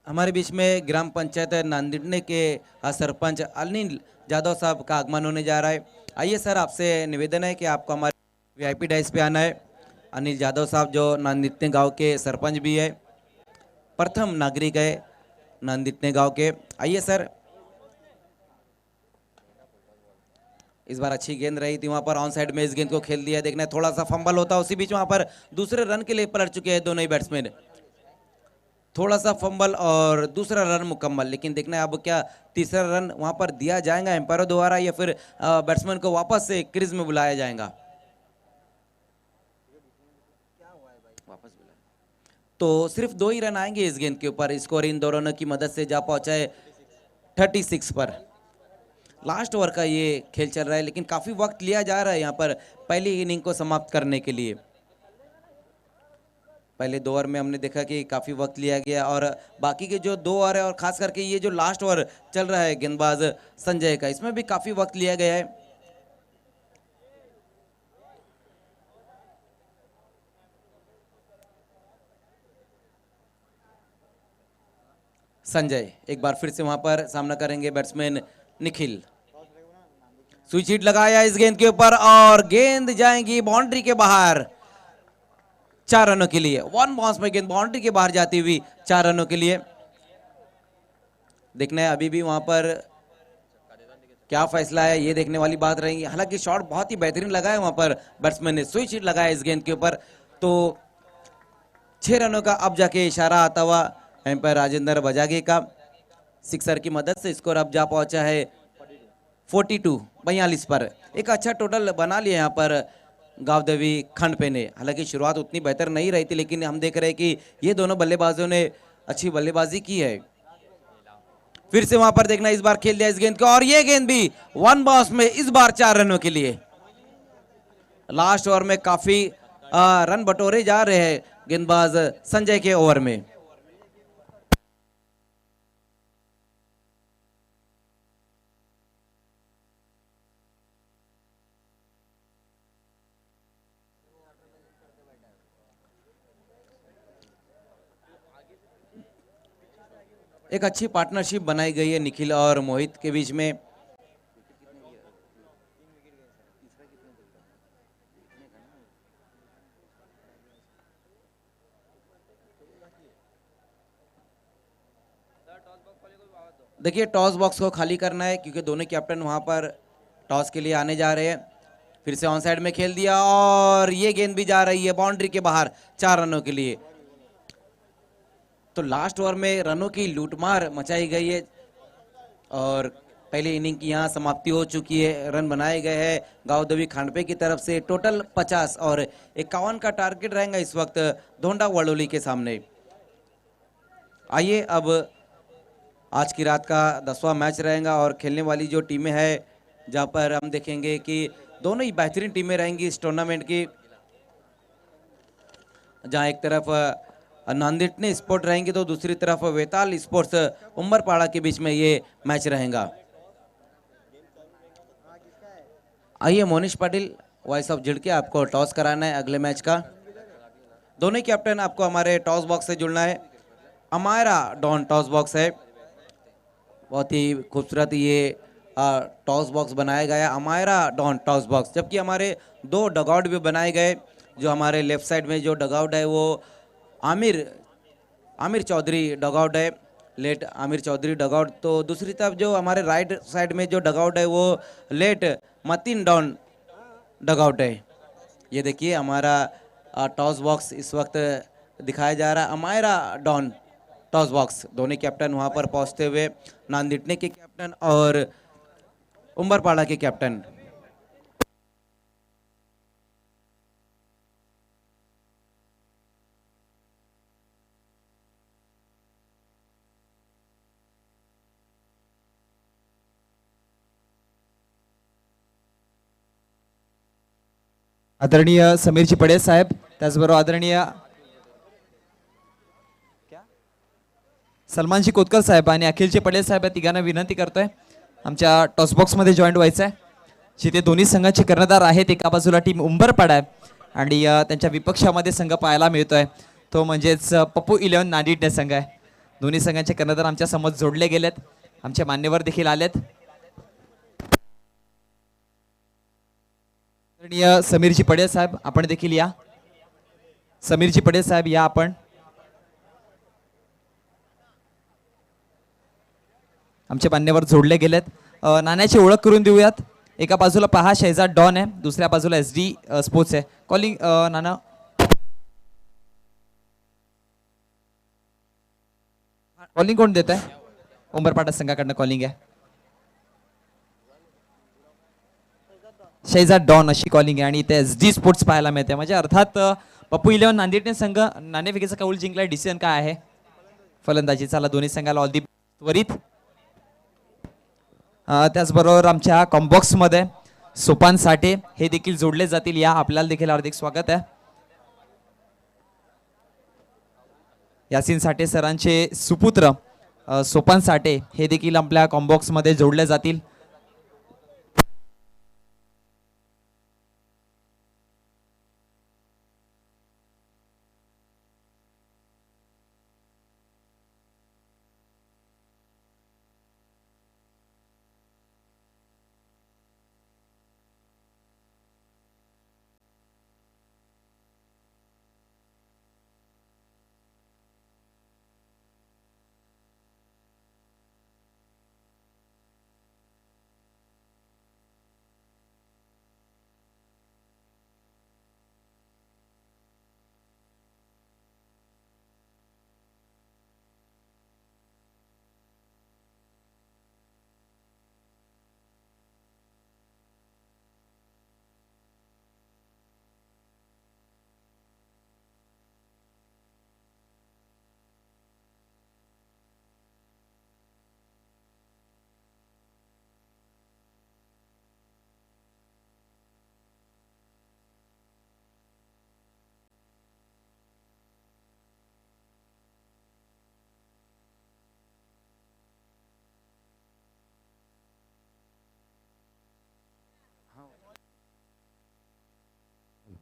हमारे बीच में ग्राम पंचायत नांदिड़ने के सरपंच अनिल जादव साहब का आगमन होने जा रहा है। आइए सर, आपसे निवेदन है कि आपको हमारे वीआईपी डाइस पे आना है। अनिल जादव साहब जो नांदिड़ने गांव के सरपंच भी है, प्रथम नागरिक है नांदिड़ने गांव के। आइए सर। इस बार अच्छी गेंद रही थी वहां पर, ऑन साइड में इस गेंद को खेल दिया। देखना थोड़ा सा फंबल होता, उसी बीच वहां पर दूसरे रन के लिए पलट चुके हैं दोनों ही बैट्समैन। थोड़ा सा फंबल और दूसरा रन मुकम्मल, लेकिन देखना है अब क्या तीसरा रन वहां पर दिया जाएगा एम्पायर द्वारा या फिर बैट्समैन को वापस से क्रीज में बुलाया जाएगा। वापस बुलाया तो सिर्फ 2 ही रन आएंगे इस गेंद के ऊपर। स्कोर इन दोनों की मदद से जा पहुंचा है 36 पर। लास्ट ओवर का ये खेल चल रहा है, लेकिन काफी वक्त लिया जा रहा है यहाँ पर पहली इनिंग को समाप्त करने के लिए। पहले 2 ओवर में हमने देखा कि काफ़ी वक्त लिया गया और बाकी के जो 2 ओवर है और खास करके ये जो लास्ट ओवर चल रहा है गेंदबाज संजय का, इसमें भी काफ़ी वक्त लिया गया है। संजय एक बार फिर से वहां पर सामना करेंगे बैट्समैन निखिल। स्विच हिट लगाया इस गेंद के ऊपर और गेंद जाएंगी बाउंड्री के बाहर 4 रनों के लिए। 1 बाउंस में गेंद बाउंड्री के बाहर जाती हुई 4 रनों के लिए। देखना है अभी भी वहां पर क्या फैसला है, ये देखने वाली बात रहेगी। हालांकि शॉट बहुत ही बेहतरीन लगा है वहां पर बैट्समैन ने, स्विच हिट लगाया इस गेंद के ऊपर। तो 6 रनों का अब जाके इशारा आता हुआ एम्पायर राजेंद्र बजागे का। सिक्सर की मदद से स्कोर अब जा पहुंचा है 42 पर। एक अच्छा टोटल बना लिया यहाँ पर गांव देवी खंडपे ने। हालांकि शुरुआत उतनी बेहतर नहीं रही थी, लेकिन हम देख रहे हैं कि ये दोनों बल्लेबाजों ने अच्छी बल्लेबाजी की है। फिर से वहां पर देखना, इस बार खेल दिया इस गेंद को और ये गेंद भी 1 बाउंस में इस बार 4 रनों के लिए। लास्ट ओवर में काफी रन बटोरे जा रहे हैं गेंदबाज संजय के ओवर में। एक अच्छी पार्टनरशिप बनाई गई है निखिल और मोहित के बीच में। देखिए टॉस बॉक्स को खाली करना है क्योंकि दोनों कैप्टन वहां पर टॉस के लिए आने जा रहे हैं। फिर से ऑन साइड में खेल दिया और ये गेंद भी जा रही है बाउंड्री के बाहर 4 रनों के लिए। तो लास्ट ओवर में रनों की लूटमार मचाई गई है और पहली इनिंग की यहाँ समाप्ति हो चुकी है। रन बनाए गए हैं गांव देवी खांडपे की तरफ से टोटल 50 और 51 का टारगेट रहेगा इस वक्त धोंडा वड़ोली के सामने। आइए अब आज की रात का 10वां मैच रहेगा और खेलने वाली जो टीमें हैं जहां पर हम देखेंगे कि दोनों ही बेहतरीन टीमें रहेंगी इस टूर्नामेंट की, जहां एक तरफ नांदेड़ स्पोर्ट रहेंगे तो दूसरी तरफ वेताल स्पोर्ट्स उमरपाड़ा के बीच में ये मैच रहेगा। आइए मोनिश पाटिल, वॉइस ऑफ झिड़के, आपको टॉस कराना है अगले मैच का। दोनों ही कैप्टन आपको हमारे टॉस बॉक्स से जुड़ना है। अमायरा डॉन टॉस बॉक्स है, बहुत ही खूबसूरत ये टॉस बॉक्स बनाया गया है, अमायरा डॉन टॉस बॉक्स। जबकि हमारे दो डगआउट भी बनाए गए, जो हमारे लेफ्ट साइड में जो डगआउट है वो आमिर चौधरी डगआउट है, लेट आमिर चौधरी डगआउट। तो दूसरी तरफ जो हमारे राइट साइड में जो डगआउट है वो लेट मतीन डॉन डगआउट है। ये देखिए हमारा टॉस बॉक्स इस वक्त दिखाया जा रहा है, अमायरा डॉन टॉस बॉक्स। दोनों कैप्टन वहां पर पहुंचते हुए, नांदिटने के कैप्टन और उमरपाड़ा के कैप्टन। आदरणीय समीरजी पडे साहेब, त्याचबरोबर आदरणीय सलमानजी कोतकर साहेब आणि अखिलजी पटेल साहेब या तिघांना विनंती करतोय आमच्या टॉस बॉक्समध्ये जॉईंट व्हायचं आहे, जिथे दोन्ही संघाचे कर्णधार आहेत. एका बाजूला टीम उंबरपाडा आहे आणि त्यांच्या विपक्षामध्ये संघ पाहायला मिळतोय तो म्हणजेच पप्पू 11 नांदिडणे संघ आहे. दोन्ही संघाचे कर्णधार आमच्या समोर जोडले गेलेत, आमचे मान्यवर देखील आलेत. आदरणीय समीरजी पटेल साहेब, आपण देखील या. समीरजी पटेल साहेब या आपण. आमचे मान्यवर जोडले गेलेत. नाण्याची ओळख करून देऊयात. एका बाजूला पहा शहजाद डॉन आहे, दुसऱ्या बाजूला SD स्पोर्ट्स आहे. कॉलिंग नाना कॉलिंग कोण देत आहे? उंबरपाटा संघाकडनं कॉलिंग आहे. शहजाद डॉन अशी कॉलिंग आहे आणि इथे SD स्पोर्ट्स पाहायला मिळते. म्हणजे अर्थात पप्पू 11 नांदेडने संघ नाणेफेकीचा कौल जिंकला. डिसिजन काय आहे? फलंदाजी. चला दोन्ही संघाला ऑल दी त्वरित. त्याचबरोबर आमच्या कॉम्बॉक्समध्ये सोपान साठे हे देखील जोडले जातील. या आपल्याला देखील हार्दिक स्वागत आहे. यासीन साठे सरांचे सुपुत्र सोपान साठे हे देखील आपल्या कॉम्बॉक्समध्ये जोडले जातील.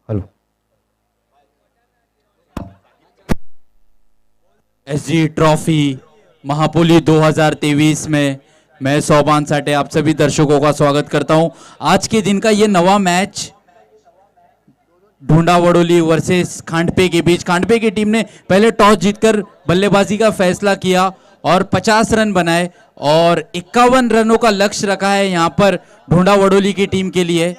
हेलो SG ट्रॉफी महापुली 2023 में मैं सोपान साठे आप सभी दर्शकों का स्वागत करता हूं। आज के दिन का ये नवा मैच ढूंढा वडोली वर्सेस खांडपे के बीच। खांडपे की टीम ने पहले टॉस जीतकर बल्लेबाजी का फैसला किया और 50 रन बनाए और 51 रनों का लक्ष्य रखा है यहां पर ढूंढा वडोली की टीम के लिए।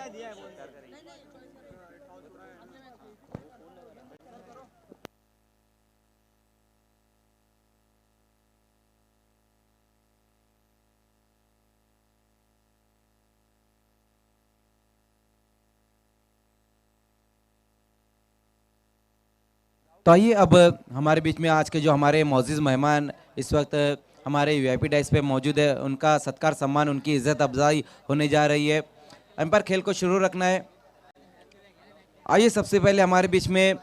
तो आइए अब हमारे बीच में आज के जो हमारे मौजूद मेहमान इस वक्त हमारे वीआईपी डाइस पे मौजूद है, उनका सत्कार सम्मान, उनकी इज्जत अफजाई होने जा रही है। एम्पायर खेल को शुरू रखना है। आइए सबसे पहले हमारे बीच में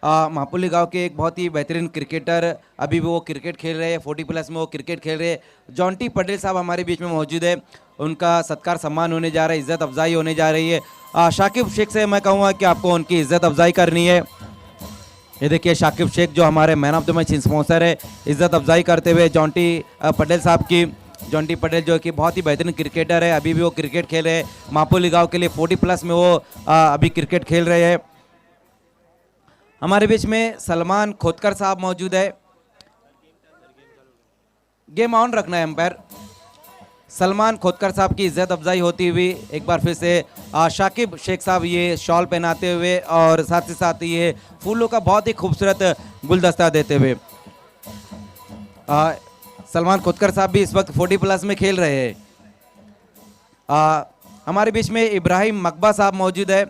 महापुली गांव के एक बहुत ही बेहतरीन क्रिकेटर, अभी भी वो क्रिकेट खेल रहे हैं, 40+ में वो क्रिकेट खेल रहे हैं, जॉन्टी पटेल साहब हमारे बीच में मौजूद है। उनका सत्कार सम्मान होने जा रहा है, इज्जत अफजाई होने जा रही है। शाकिब शेख से मैं कहूँगा कि आपको उनकी इज्जत अफजाई करनी है। ये देखिए शाकिब शेख जो हमारे man of the match sponsor है, इज्जत अफजाई करते हुए जॉन्टी पटेल साहब की। जॉन्टी पटेल जो कि बहुत ही बेहतरीन क्रिकेटर है, अभी भी वो क्रिकेट खेल रहे हैं, मापुली गांव के लिए 40+ में वो अभी क्रिकेट खेल रहे हैं। हमारे बीच में सलमान खोदकर साहब मौजूद है। गेम ऑन रखना है एम्पायर। सलमान खोदकर साहब की इज्जत अफजाई होती हुई एक बार फिर से शाकिब शेख साहब ये शॉल पहनाते हुए और साथ ही साथ ये फूलों का बहुत ही खूबसूरत गुलदस्ता देते हुए। सलमान खोदकर साहब भी इस वक्त 40+ में खेल रहे हैं। हमारे बीच में इब्राहिम मकबा साहब मौजूद है।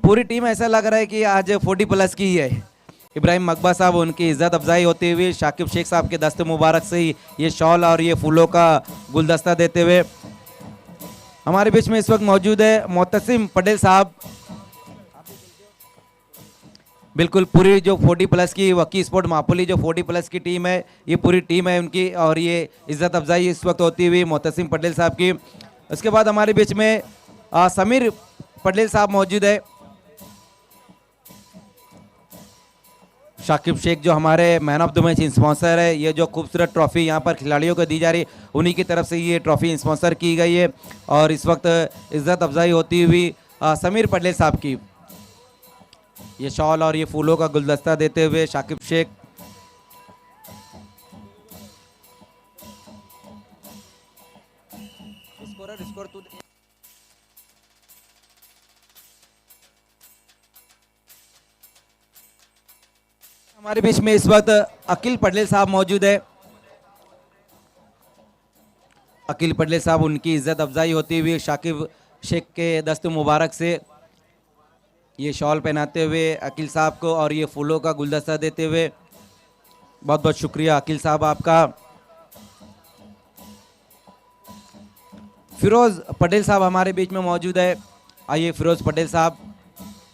पूरी टीम ऐसा लग रहा है कि आज 40+ की ही है। इब्राहिम मकबा साहब, उनकी इज्जत अफजाई होती हुई शाकिब शेख साहब के दस्ते मुबारक से ही ये शॉल और ये फूलों का गुलदस्ता देते हुए हमारे बीच में इस वक्त मौजूद है मोहतसिम पटेल साहब। बिल्कुल पूरी जो 40+ की वकी स्पोर्ट मापुली जो 40+ की टीम है, ये पूरी टीम है उनकी, और ये इज्जत अफजाई इस वक्त होती हुई मोहतसिम पटेल साहब की। उसके बाद हमारे बीच में समीर पटेल साहब मौजूद है। शाकिब शेख जो हमारे man of the match sponsor है, ये जो खूबसूरत ट्रॉफी यहाँ पर खिलाड़ियों को दी जा रही है, उन्हीं की तरफ से ये ट्रॉफी स्पॉन्सर की गई है। और इस वक्त इज्जत अफजाई होती हुई समीर पटेल साहब की ये शॉल और ये फूलों का गुलदस्ता देते हुए शाकिब शेख। हमारे बीच में इस वक्त अकील पटेल साहब मौजूद है। अकील पटेल साहब, उनकी इज्जत अफजाई होती हुई शाकिब शेख के दस्त मुबारक से ये शॉल पहनाते हुए अकील साहब को और ये फूलों का गुलदस्ता देते हुए बहुत बहुत शुक्रिया अकील साहब आपका। फिरोज पटेल साहब हमारे बीच में मौजूद है। आइए फिरोज पटेल साहब,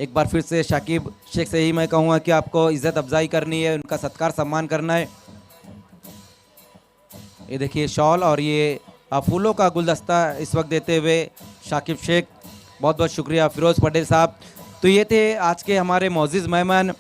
एक बार फिर से शाकिब शेख से ही मैं कहूँगा कि आपको इज्जत अफजाई करनी है, उनका सत्कार सम्मान करना है। ये देखिए शॉल और ये फूलों का गुलदस्ता इस वक्त देते हुए शाकिब शेख, बहुत बहुत शुक्रिया फिरोज पटेल साहब। तो ये थे आज के हमारे मोअज़्ज़िज़ मेहमान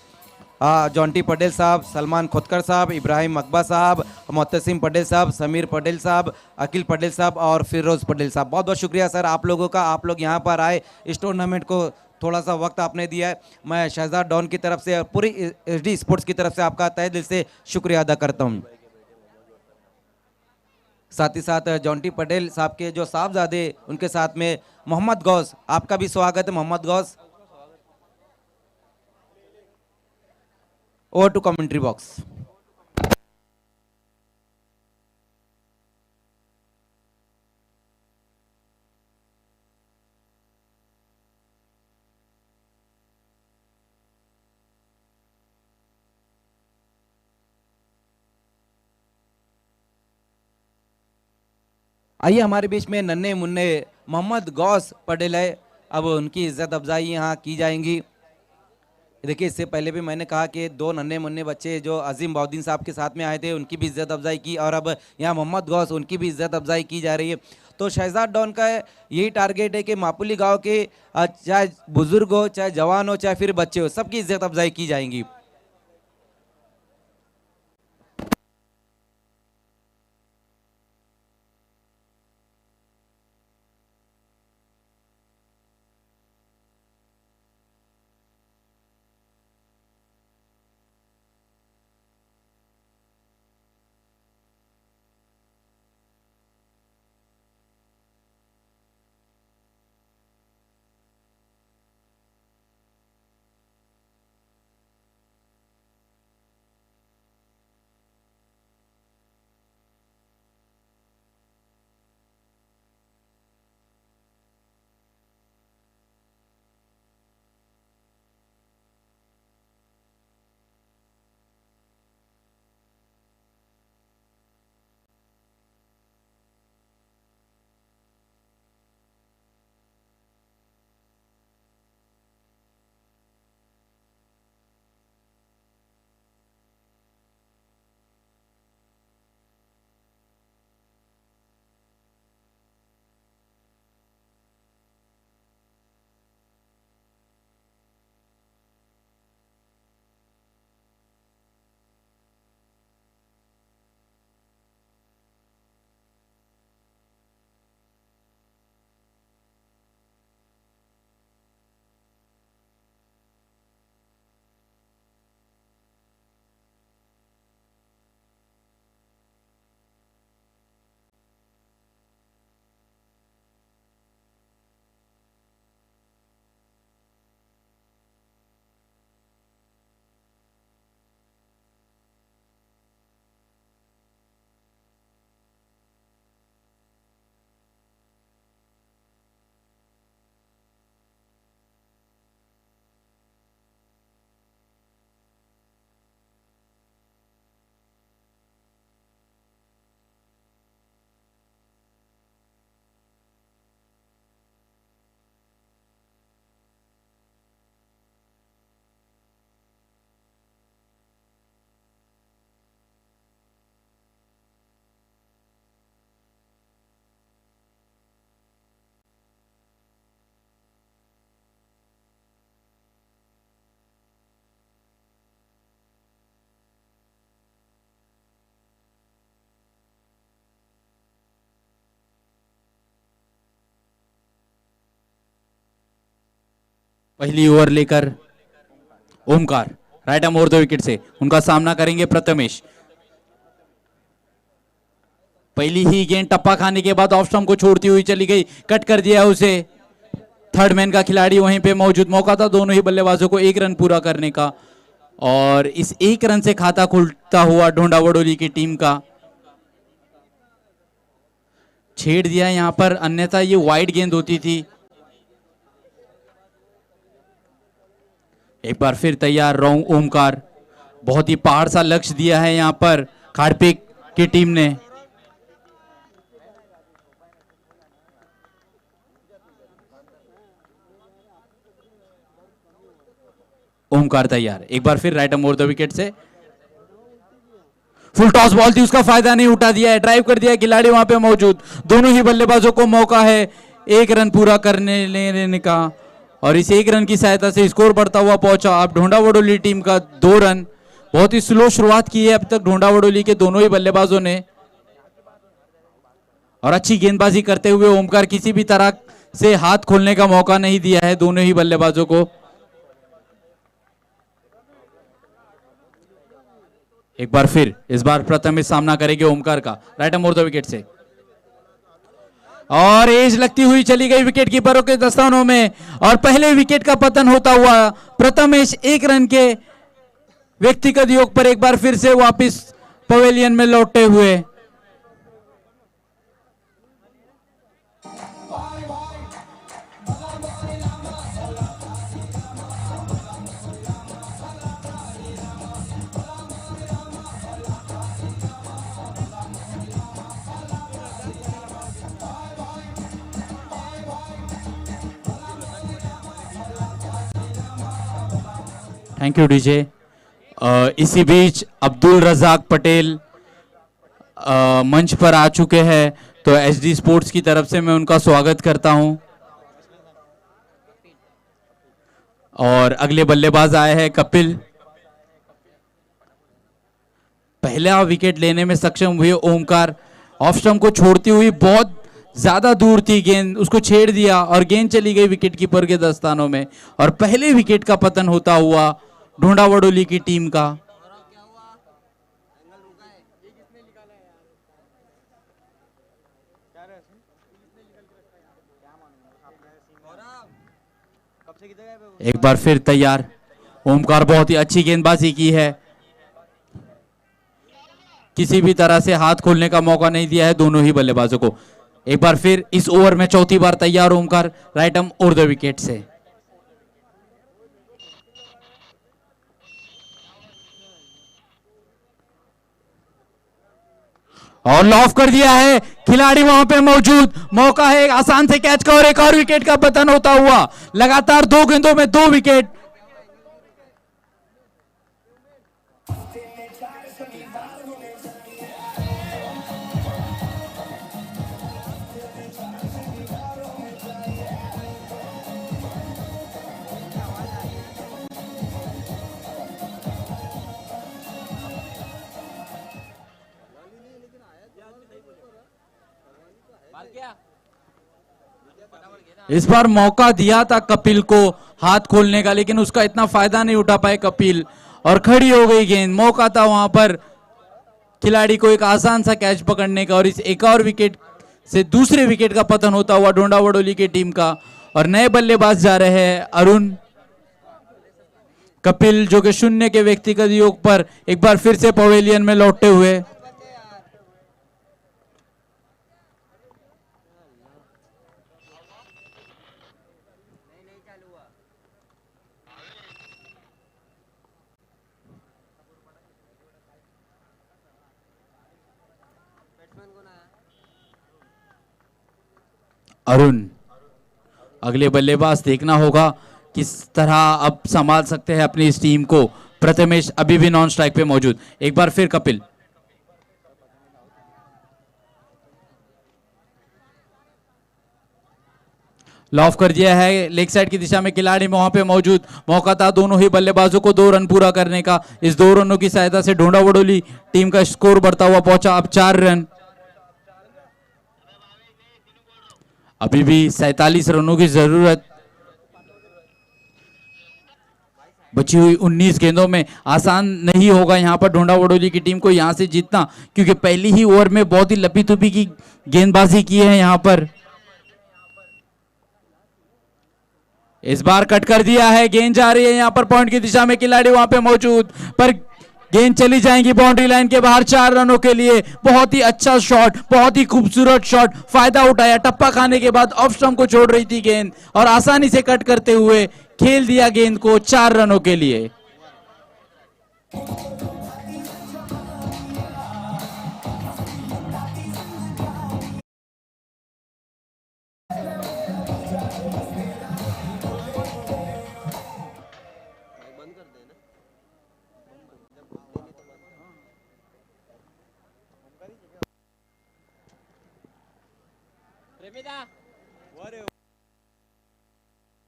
जॉन्टी पटेल साहब, सलमान खोदकर साहब, इब्राहिम मकबा साहब, मोहतसिम पटेल साहब, समीर पटेल साहब, अकील पटेल साहब और फिरोज़ पटेल साहब। बहुत बहुत शुक्रिया सर आप लोगों का, आप लोग यहाँ पर आए, इस टूर्नामेंट को थोड़ा सा वक्त आपने दिया है। मैं शहजाद डॉन की तरफ से, पूरी एचडी स्पोर्ट्स की तरफ से आपका तहे दिल से शुक्रिया अदा करता हूँ। साथ ही साथ जॉन्टी पटेल साहब के जो साहबजादे, उनके साथ में मोहम्मद गौस, आपका भी स्वागत है Mohammad Ghaus. Over to commentary box. आइए हमारे बीच में नन्हे मुन्ने मोहम्मद गौस पटेल है, अब उनकी इज्जत अफजाई यहाँ की जाएंगी। देखिए इससे पहले भी मैंने कहा कि दो नन्हे मुन्ने बच्चे जो अजीम बउद्दीन साहब के साथ में आए थे, उनकी भी इज्जत अफजाई की, और अब यहाँ मोहम्मद गौस, उनकी भी इज्जत अफजाई की जा रही है। तो शहजाद डॉन का यही टारगेट है कि मापुली गांव के चाहे बुजुर्ग हो, चाहे जवान हो, चाहे फिर बच्चे हो, सबकी इज्जत अफजाई की जाएंगी। पहली ओवर लेकर Omkar right arm over the wicket से उनका सामना करेंगे प्रथमेश। पहली ही गेंद टप्पा खाने के बाद ऑफ स्टंप को छोड़ती हुई चली गई, कट कर दिया उसे। थर्ड मैन का खिलाड़ी वहीं पे मौजूद, मौका था दोनों ही बल्लेबाजों को एक रन पूरा करने का और इस एक रन से खाता खुलता हुआ ढोंडा वडोली की टीम का। छेड़ दिया यहां पर, अन्यथा ये वाइड गेंद होती थी। एक बार फिर तैयार रॉन्ग ओमकार, बहुत ही पहाड़ सा लक्ष्य दिया है यहां पर खाड़पिक की टीम ने। ओमकार तैयार, एक बार फिर right arm over the wicket से। फुल टॉस बॉल थी, उसका फायदा नहीं उठा दिया है, ड्राइव कर दिया है खिलाड़ी वहां पे मौजूद। दोनों ही बल्लेबाजों को मौका है एक रन पूरा करने लेने का और इस एक रन की सहायता से स्कोर बढ़ता हुआ पहुंचा। अब ढोंडा वडोली टीम का 2 रन। बहुत ही स्लो शुरुआत की है अब तक ढोंडा वडोली के दोनों ही बल्लेबाजों ने और अच्छी गेंदबाजी करते हुए ओमकार किसी भी तरह से हाथ खोलने का मौका नहीं दिया है दोनों ही बल्लेबाजों को। एक बार फिर इस बार प्रथमेश सामना करेंगे ओमकार का right arm over the wicket से और एज लगती हुई चली गई विकेट कीपरों के दस्तानों में और पहले विकेट का पतन होता हुआ प्रथमेश 1 रन के व्यक्तिगत योग पर एक बार फिर से वापस पवेलियन में लौटते हुए। Thank you DJ. इसी बीच अब्दुल रजाक पटेल मंच पर आ चुके हैं, तो एचडी स्पोर्ट्स की तरफ से मैं उनका स्वागत करता हूं। और अगले बल्लेबाज आए हैं कपिल। पहला विकेट लेने में सक्षम हुए ओमकार, ऑफ स्टंप को छोड़ती हुई बहुत ज्यादा दूर थी गेंद, उसको छेड़ दिया और गेंद चली गई विकेट कीपर के दस्तानों में और पहले विकेट का पतन होता हुआ ढोंडा वडोली की टीम का। एक बार फिर तैयार ओमकार, बहुत ही अच्छी गेंदबाजी की है, किसी भी तरह से हाथ खोलने का मौका नहीं दिया है दोनों ही बल्लेबाजों को। एक बार फिर इस ओवर में चौथी बार तैयार Omkar right arm over the wicket से और लॉफ कर दिया है खिलाड़ी वहां पे मौजूद। मौका है आसान से कैच का और एक और विकेट का पतन होता हुआ। लगातार 2 गेंदों में 2 विकेट। इस बार मौका दिया था कपिल को हाथ खोलने का, लेकिन उसका इतना फायदा नहीं उठा पाए कपिल और खड़ी हो गई गेंद। मौका था वहां पर खिलाड़ी को एक आसान सा कैच पकड़ने का और इस एक और विकेट से दूसरे विकेट का पतन होता हुआ ढोंडा वडोली की टीम का। और नए बल्लेबाज जा रहे हैं अरुण। कपिल जो कि 0 के व्यक्तिगत योग पर एक बार फिर से पवेलियन में लौटते हुए। अरुण, अगले बल्लेबाज देखना होगा किस तरह अब संभाल सकते हैं अपनी इस टीम को। प्रथमेश अभी भी नॉन स्ट्राइक पे मौजूद। एक बार फिर कपिल, लॉफ कर दिया है लेग साइड की दिशा में खिलाड़ी वहां पे मौजूद। मौका था दोनों ही बल्लेबाजों को 2 रन पूरा करने का। इस 2 रनों की सहायता से ढोंडा वडोली टीम का स्कोर बढ़ता हुआ पहुंचा अब 4 रन। अभी भी 47 रनों की जरूरत। बची हुई 19 गेंदों में आसान नहीं होगा यहाँ पर ढोंडा वडोली की टीम को यहाँ से जीतना, क्योंकि पहली ही ओवर में बहुत ही लपी तुपी की गेंदबाजी की है यहाँ पर। इस बार कट कर दिया है, गेंद जा रही है यहाँ पर पॉइंट की दिशा में, खिलाड़ी वहां पे मौजूद, पर गेंद चली जाएंगी बाउंड्री लाइन के बाहर 4 रनों के लिए। बहुत ही अच्छा शॉट, बहुत ही खूबसूरत शॉट, फायदा उठाया, टप्पा खाने के बाद ऑफ स्टंप को छोड़ रही थी गेंद और आसानी से कट करते हुए खेल दिया गेंद को 4 रनों के लिए।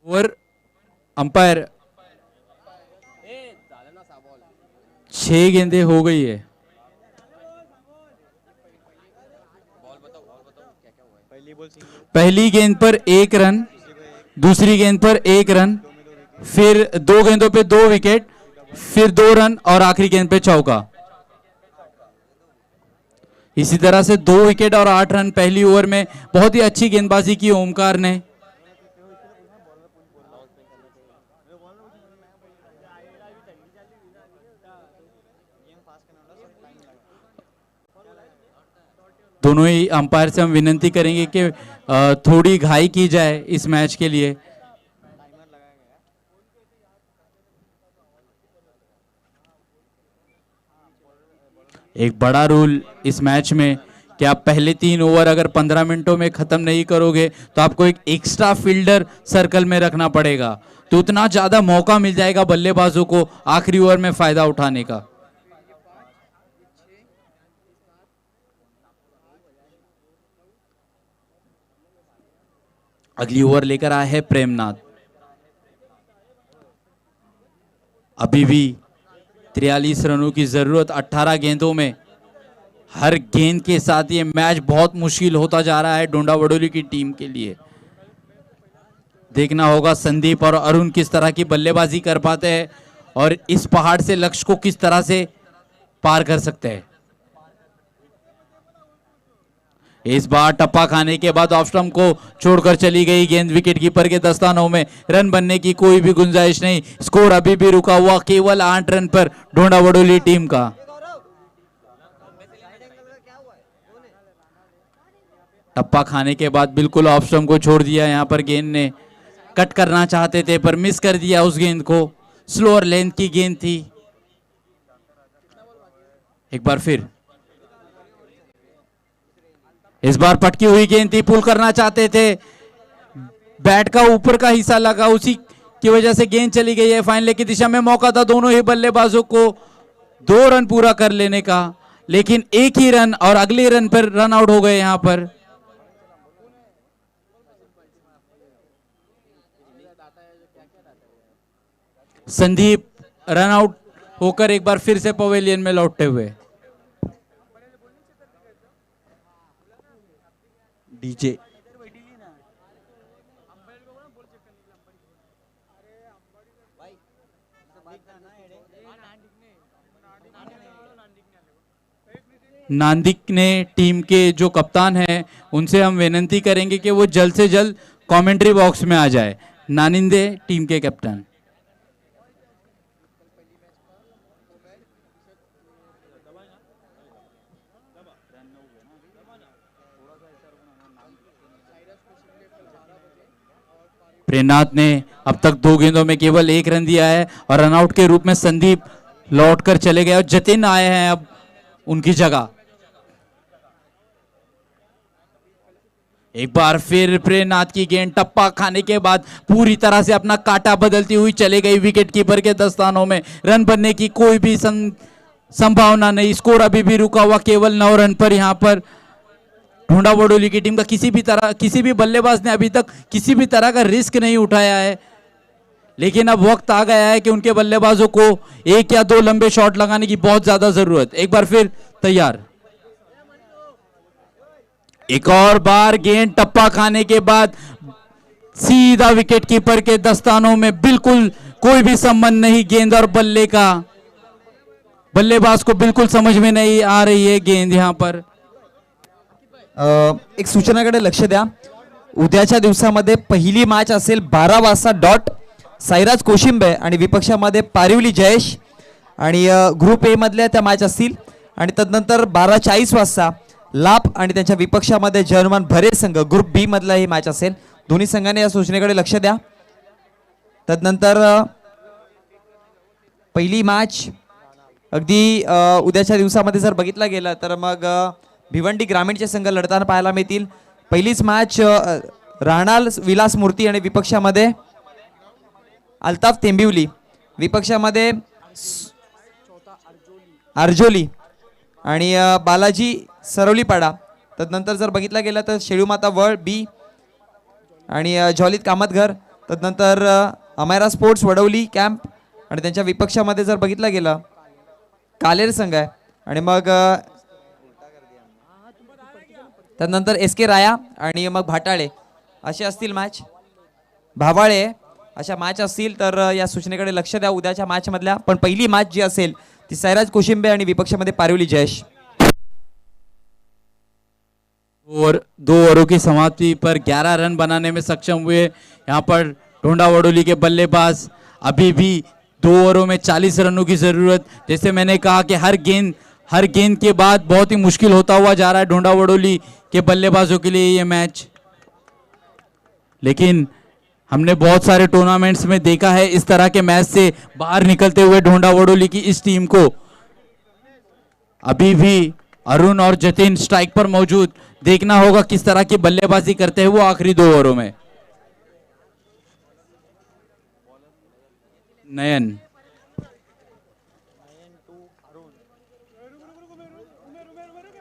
ओवर अंपायर 6 गेंदें हो गई है। पहली गेंद पर 1 रन, दूसरी गेंद पर 1 रन, फिर 2 गेंदों पे 2 विकेट, फिर 2 रन और आखिरी गेंद पे चौका। इसी तरह से 2 विकेट और 8 रन पहली ओवर में बहुत ही अच्छी गेंदबाजी की ओमकार ने। दोनों ही अंपायर से हम विनती करेंगे कि थोड़ी घाई की जाए इस मैच के लिए। एक बड़ा रूल इस मैच में कि आप पहले 3 ओवर अगर 15 मिनटों में खत्म नहीं करोगे तो आपको एक एक्स्ट्रा फील्डर सर्कल में रखना पड़ेगा, तो उतना ज्यादा मौका मिल जाएगा बल्लेबाजों को आखिरी ओवर में फायदा उठाने का। अगली ओवर लेकर आए हैं प्रेमनाथ। अभी भी 43 रनों की जरूरत 18 गेंदों में। हर गेंद के साथ ये मैच बहुत मुश्किल होता जा रहा है ढोंडा वडोली की टीम के लिए। देखना होगा संदीप और अरुण किस तरह की बल्लेबाजी कर पाते हैं और इस पहाड़ से लक्ष्य को किस तरह से पार कर सकते हैं। इस बार टप्पा खाने के बाद ऑफ स्टंप को छोड़कर चली गई गेंद विकेट कीपर के दस्तानों में। रन बनने की कोई भी गुंजाइश नहीं। स्कोर अभी भी रुका हुआ केवल 8 रन पर ढोंडा वडोली टीम का। टप्पा खाने के बाद बिल्कुल ऑफ स्टंप को छोड़ दिया यहां पर गेंद ने। कट करना चाहते थे पर मिस कर दिया उस गेंद को। स्लोअर लेंथ की गेंद थी। एक बार फिर इस बार पटकी हुई गेंद थी, पुल करना चाहते थे, बैट का ऊपर का हिस्सा लगा, उसी की वजह से गेंद चली गई है। फाइनल की दिशा में मौका था दोनों ही बल्लेबाजों को 2 रन पूरा कर लेने का, लेकिन एक ही रन और अगले रन पर रन आउट हो गए यहां पर। संदीप रन आउट होकर एक बार फिर से पवेलियन में लौटते हुए। डीजे नांदिक ने टीम के जो कप्तान हैं उनसे हम विनती करेंगे कि वो जल्द से जल्द कमेंट्री बॉक्स में आ जाए। नानिंदे टीम के कैप्टन। प्रेमनाथ ने अब तक 2 गेंदों में केवल 1 रन दिया है और रनआउट के रूप में संदीप लौटकर चले गए और जतिन आए हैं अब उनकी जगह। एक बार फिर प्रेमनाथ की गेंद टप्पा खाने के बाद पूरी तरह से अपना कांटा बदलती हुई चले गई विकेट कीपर के दस्तानों में। रन बनने की कोई भी संभावना नहीं। स्कोर अभी भी रुका हुआ केवल 9 रन पर। यहां पर ढोंडा वडोली की टीम का किसी भी बल्लेबाज ने अभी तक किसी भी तरह का रिस्क नहीं उठाया है, लेकिन अब वक्त आ गया है कि उनके बल्लेबाजों को 1 या 2 लंबे शॉट लगाने की बहुत ज्यादा जरूरत। एक बार फिर तैयार। एक और बार गेंद टप्पा खाने के बाद सीधा विकेट कीपर के दस्तानों में। बिल्कुल कोई भी संबंध नहीं गेंद और बल्ले का। बल्लेबाज को बिल्कुल समझ में नहीं आ रही है गेंद यहाँ पर। एक सूचनाकडे लक्ष द्या, उद्याच्या दिवसामध्ये पहिली मॅच असेल 12 वाजता डॉट साईराज कोशिंबे आणि विपक्षामध्ये पारिवली जयेश आणि ग्रुप ए मधल्या त्या मॅच असतील आणि तदनंतर 12:40 वाजता लाप आणि त्यांच्या विपक्षामध्ये जर्मन भरे संघ ग्रुप बी मधला ही मॅच असेल। दोन्ही संघाने या सूचनेकडे लक्ष द्या। तदनंतर पहिली मॅच अगदी उद्याच्या दिवसामध्ये जर बघितला गेला तर मग भिवंडी ग्रामीणचे संघ लढताना पाहायला मिळतील। पहिलीच मॅच राहणार विलास मूर्ती आणि विपक्षामध्ये अल्ताफ तेंबिवली, विपक्षामध्ये अर्जोली आणि बालाजी सरवलीपाडा। तदनंतर जर बघितला गेला तर शेळूमाता वळ बी आणि जॉलित कामतघर, तदनंतर अमेरा स्पोर्ट्स वडवली कॅम्प आणि त्यांच्या विपक्षामध्ये जर बघितला गेला कालेर संघ आहे आणि मग त्यानंतर एस के राया आणि मग भाटाळे असे असतील मॅच, भावाळे अशा मॅच असतील। तर या सूचनेकडे लक्ष द्या उद्याच्या मॅच मधल्या। पण पहिली मॅच जी असेल ती साईराज कोशिंबे आणि विपक्षामध्ये पारिवली जयेश। और 2 ओवरों की समाप्ति पर 11 रन बनाने में सक्षम हुए यहाँ पर ढोंडा वडोली के बल्लेबाज। अभी भी 2 ओवरों में 40 रनों की जरूरत। जैसे मैंने कहा कि हर गेंद के बाद बहुत ही मुश्किल होता हुआ जा रहा है ढोंडा वडोली के बल्लेबाजों के लिए ये मैच। लेकिन हमने बहुत सारे टूर्नामेंट्स में देखा है इस तरह के मैच से बाहर निकलते हुए ढोंडा वडोली की इस टीम को। अभी भी अरुण और जतिन स्ट्राइक पर मौजूद, देखना होगा किस तरह की बल्लेबाजी करते हैं वो आखिरी 2 ओवरों में।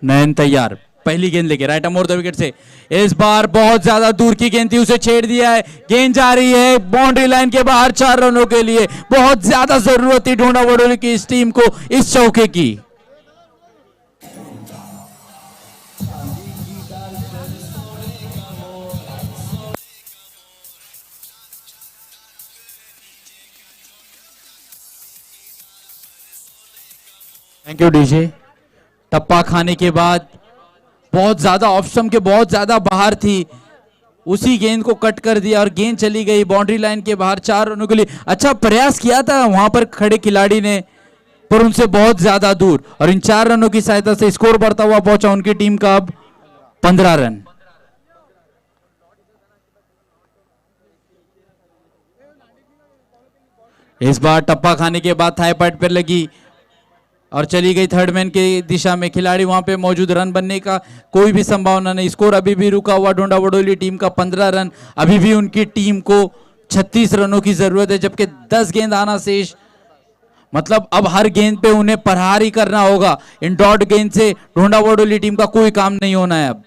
नयन तैयार, पहली गेंद लेके राइट अमोर द विकेट से। इस बार बहुत ज्यादा दूर की गेंद थी, उसे छेड़ दिया है। गेंद जा रही है बाउंड्री लाइन के बाहर 4 रनों के लिए। बहुत ज्यादा जरूरत थी ढोंडा वडोली की इस टीम को इस चौके की। Thank you DJ. टप्पा खाने के बाद बहुत ज्यादा ऑप्शन के बहुत ज्यादा बाहर थी, उसी गेंद को कट कर दिया और गेंद चली गई बाउंड्री लाइन के बाहर 4 रनों के लिए। अच्छा प्रयास किया था वहां पर खड़े खिलाड़ी ने, पर उनसे बहुत ज्यादा दूर। और इन 4 रनों की सहायता से स्कोर बढ़ता हुआ पहुंचा उनकी टीम का अब 15 रन। इस बार टप्पा खाने के बाद थाई पैड पर लगी और चली गई थर्ड मैन की दिशा में। खिलाड़ी वहां पे मौजूद, रन बनने का कोई भी संभावना नहीं। स्कोर अभी भी रुका हुआ ढोंडा वडोली टीम का 15 रन। अभी भी उनकी टीम को 36 रनों की जरूरत है, जबकि 10 गेंद आना शेष। मतलब अब हर गेंद पे उन्हें प्रहार ही करना होगा। इन डॉट गेंद से ढोंडा वडोली टीम का कोई काम नहीं होना है। अब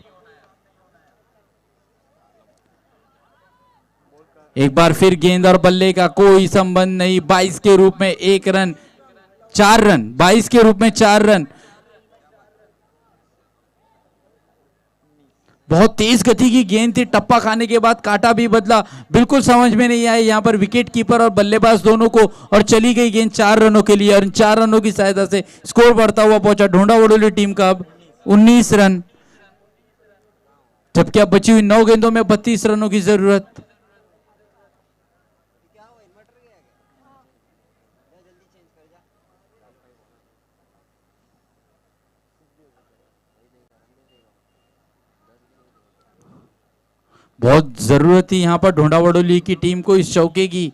एक बार फिर गेंद और बल्ले का कोई संबंध नहीं। 22 के रूप में 1 रन, 4 रन, 22 के रूप में 4 रन। बहुत तेज गति की गेंद थी, टप्पा खाने के बाद काटा भी बदला, बिल्कुल समझ में नहीं आया यहाँ पर विकेट कीपर और बल्लेबाज दोनों को। और चली गई गेंद 4 रनों के लिए और इन 4 रनों की सहायता से स्कोर बढ़ता हुआ पहुंचा ढोंडा वडोली टीम का अब 19 रन, जबकि अब बची हुई 9 गेंदों में 32 रनों की जरूरत। बहुत जरूरत थी यहां पर ढोंडा वडोली की टीम को इस चौके की।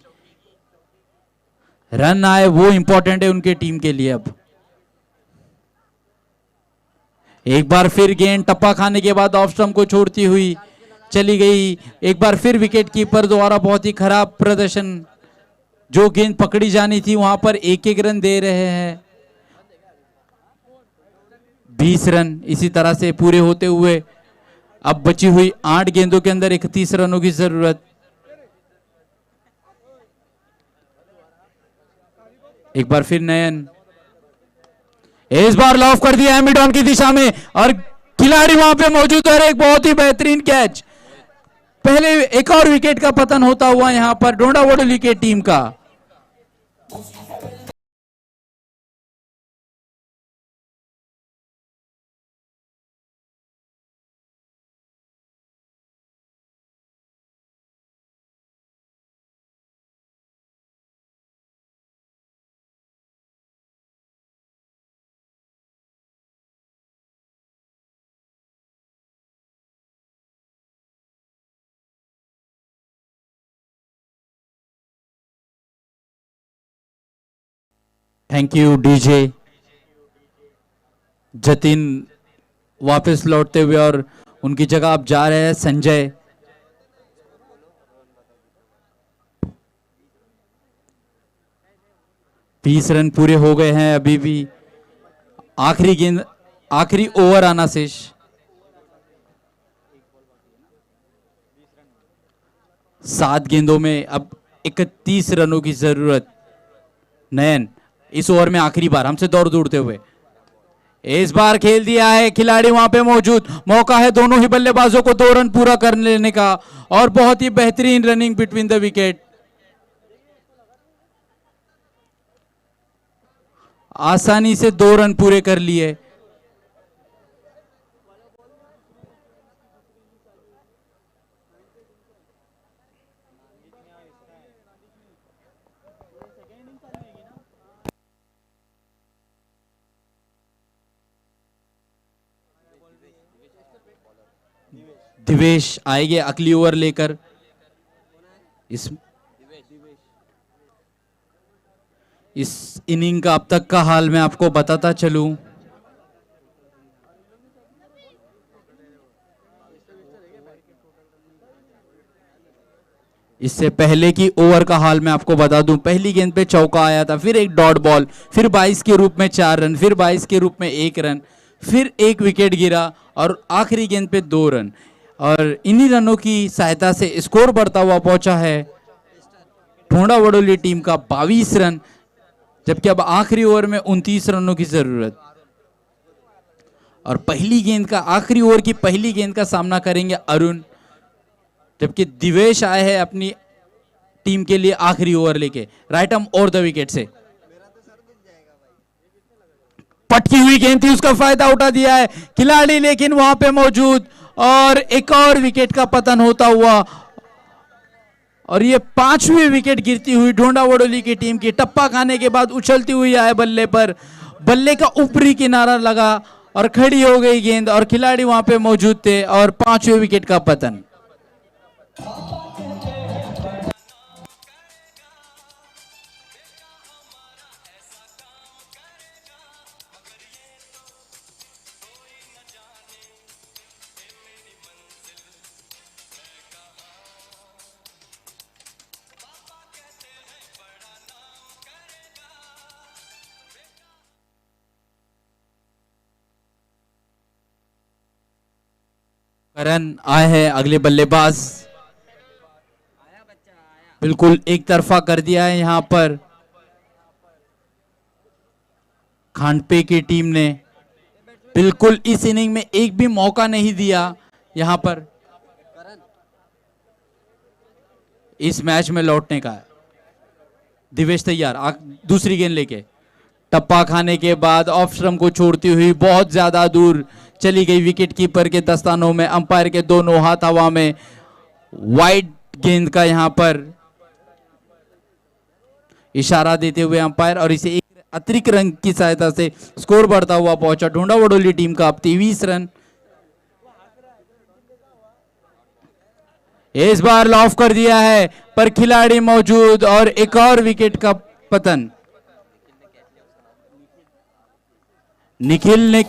रन आए वो इंपॉर्टेंट है उनके टीम के लिए। अब एक बार फिर गेंद टप्पा खाने के बाद ऑफ स्टंप को छोड़ती हुई चली गई। एक बार फिर विकेट कीपर द्वारा बहुत ही खराब प्रदर्शन। जो गेंद पकड़ी जानी थी वहां पर 1-1 रन दे रहे हैं। 20 रन इसी तरह से पूरे होते हुए अब बची हुई 8 गेंदों के अंदर 31 रनों की जरूरत। एक बार फिर नयन, इस बार लॉफ कर दिया है मिड ऑन की दिशा में और खिलाड़ी वहां पे मौजूद है। एक बहुत ही बेहतरीन कैच। पहले एक और विकेट का पतन होता हुआ यहां पर ढोंडा वडोली की टीम का। Thank you DJ. जतिन वापस लौटते हुए और उनकी जगह अब जा रहे हैं संजय। बीस रन पूरे हो गए हैं, अभी भी आखिरी गेंद, आखिरी ओवर आना शेष। सात गेंदों में अब 31 रनों की जरूरत। नयन इस ओवर में आखिरी बार हमसे दौड़ दौड़ते हुए इस बार खेल दिया है, खिलाड़ी वहां पे मौजूद, मौका है दोनों ही बल्लेबाजों को 2 रन पूरा कर लेने का और बहुत ही बेहतरीन रनिंग बिटवीन द विकेट। आसानी से 2 रन पूरे कर लिए। दिवेश आएंगे अगली ओवर लेकर। इस इनिंग का अब तक का हाल मैं आपको बताता चलूं। इससे पहले की ओवर का हाल मैं आपको बता दूं। पहली गेंद पे चौका आया था, फिर एक डॉट बॉल, फिर 22 के रूप में 4 रन, फिर 22 के रूप में 1 रन, फिर 1 विकेट गिरा और आखिरी गेंद पे 2 रन। और इन्हीं रनों की सहायता से स्कोर बढ़ता हुआ पहुंचा है ढोंडा वडोली टीम का 22 रन, जबकि अब आखिरी ओवर में 29 रनों की जरूरत। और पहली गेंद का, आखिरी ओवर की पहली गेंद का सामना करेंगे अरुण, जबकि दिवेश आए हैं अपनी टीम के लिए आखिरी ओवर लेके राइट आर्म और द विकेट से। पटकी हुई गेंद थी, उसका फायदा उठा दिया है खिलाड़ी, लेकिन वहां पे मौजूद और एक और विकेट का पतन होता हुआ। और ये 5वीं विकेट गिरती हुई ढोंडा वडोली की टीम की। टप्पा खाने के बाद उछलती हुई आए बल्ले पर, बल्ले का ऊपरी किनारा लगा और खड़ी हो गई गेंद और खिलाड़ी वहां पे मौजूद थे और 5वें विकेट का पतन। करण आए हैं अगले बल्लेबाज। बिल्कुल एक तरफा कर दिया है यहां पर खांडपे की टीम ने। बिल्कुल इस इनिंग में एक भी मौका नहीं दिया यहां पर इस मैच में लौटने का। दिवेश तैयार, दूसरी गेंद लेके टप्पा खाने के बाद ऑफ स्टंप को छोड़ती हुई बहुत ज्यादा दूर चली गई विकेट कीपर के दस्तानों में। अंपायर के दोनों हाथ हवा में, वाइड गेंद का यहां पर इशारा देते हुए अंपायर, और इसे एक अतिरिक्त रन की सहायता से स्कोर बढ़ता हुआ पहुंचा ढोंडा वडोली टीम का अब 23 रन। इस बार लॉफ कर दिया है पर खिलाड़ी मौजूद और एक और विकेट का पतन। निखिल ने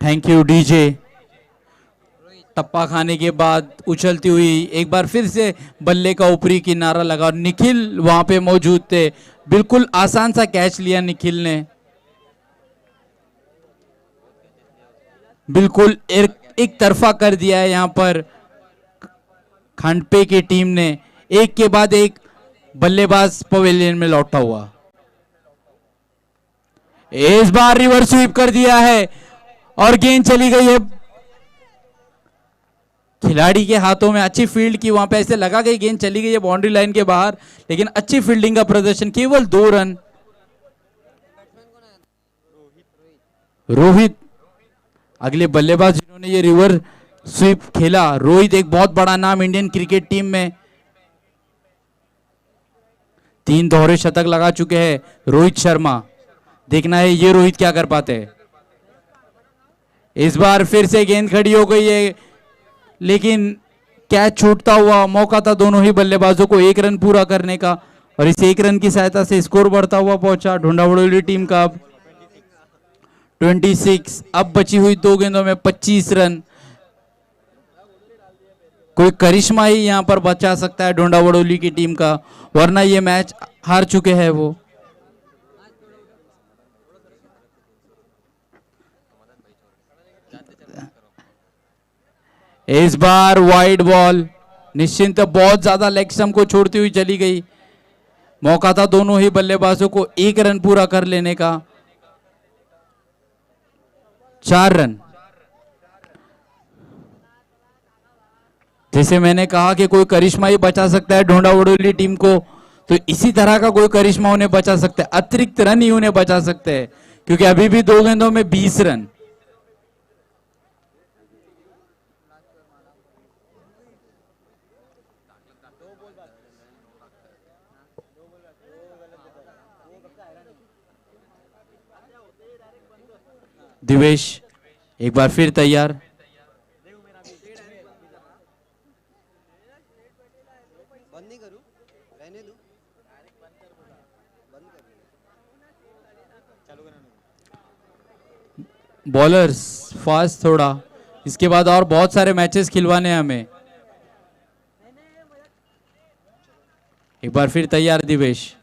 थैंक यू डीजे। टप्पा खाने के बाद उछलती हुई एक बार फिर से बल्ले का ऊपरी किनारा लगा और निखिल वहां पे मौजूद थे। बिल्कुल आसान सा कैच लिया निखिल ने। बिल्कुल एक तरफा कर दिया है यहां पर खांडपे की टीम ने। एक के बाद एक बल्लेबाज पवेलियन में लौटा हुआ। इस बार रिवर्स स्वीप कर दिया है और गेंद चली गई है खिलाड़ी के हाथों में। अच्छी फील्ड की वहां पे, ऐसे लगा गई गेंद चली गई है बाउंड्री लाइन के बाहर, लेकिन अच्छी फील्डिंग का प्रदर्शन, केवल 2 रन। रोहित अगले बल्लेबाज जिन्होंने ये रिवर्स स्वीप खेला। रोहित एक बहुत बड़ा नाम इंडियन क्रिकेट टीम में, 3 दोहरे शतक लगा चुके हैं रोहित शर्मा। देखना है ये रोहित क्या कर पाते हैं। इस बार फिर से गेंद खड़ी हो गई है, लेकिन कैच छूटता हुआ। मौका था दोनों ही बल्लेबाजों को 1 रन पूरा करने का, और इस 1 रन की सहायता से स्कोर बढ़ता हुआ पहुंचा ढूंढा बड़ोली टीम का। अब 26, अब बची हुई 2 गेंदों में 25 रन। कोई करिश्मा ही यहां पर बचा सकता है ढूंढा बड़ोली की टीम का, वरना ये मैच हार चुके हैं वो। इस बार वाइड बॉल, निश्चिंत बहुत ज्यादा लेग स्टंप को छोड़ती हुई चली गई। मौका था दोनों ही बल्लेबाजों को 1 रन पूरा कर लेने का। 4 रन। जैसे मैंने कहा कि कोई करिश्मा ही बचा सकता है ढूंढा बड़ोली टीम को, तो इसी तरह का कोई करिश्मा उन्हें बचा सकता है। अतिरिक्त रन ही उन्हें बचा सकते हैं, क्योंकि अभी भी 2 गेंदों में 20 रन। दिवेश एक बार फिर तैयार। बॉलर्स फास्ट थोड़ा, इसके बाद और बहुत सारे मैचेस खिलवाने हैं हमें। एक बार फिर तैयार दिवेश।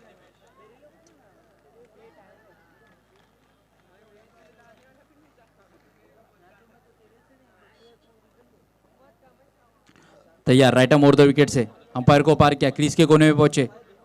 तैयार, right arm over the wicket से अंपायर को पार किया, क्रीज के कोने में पहुंचे।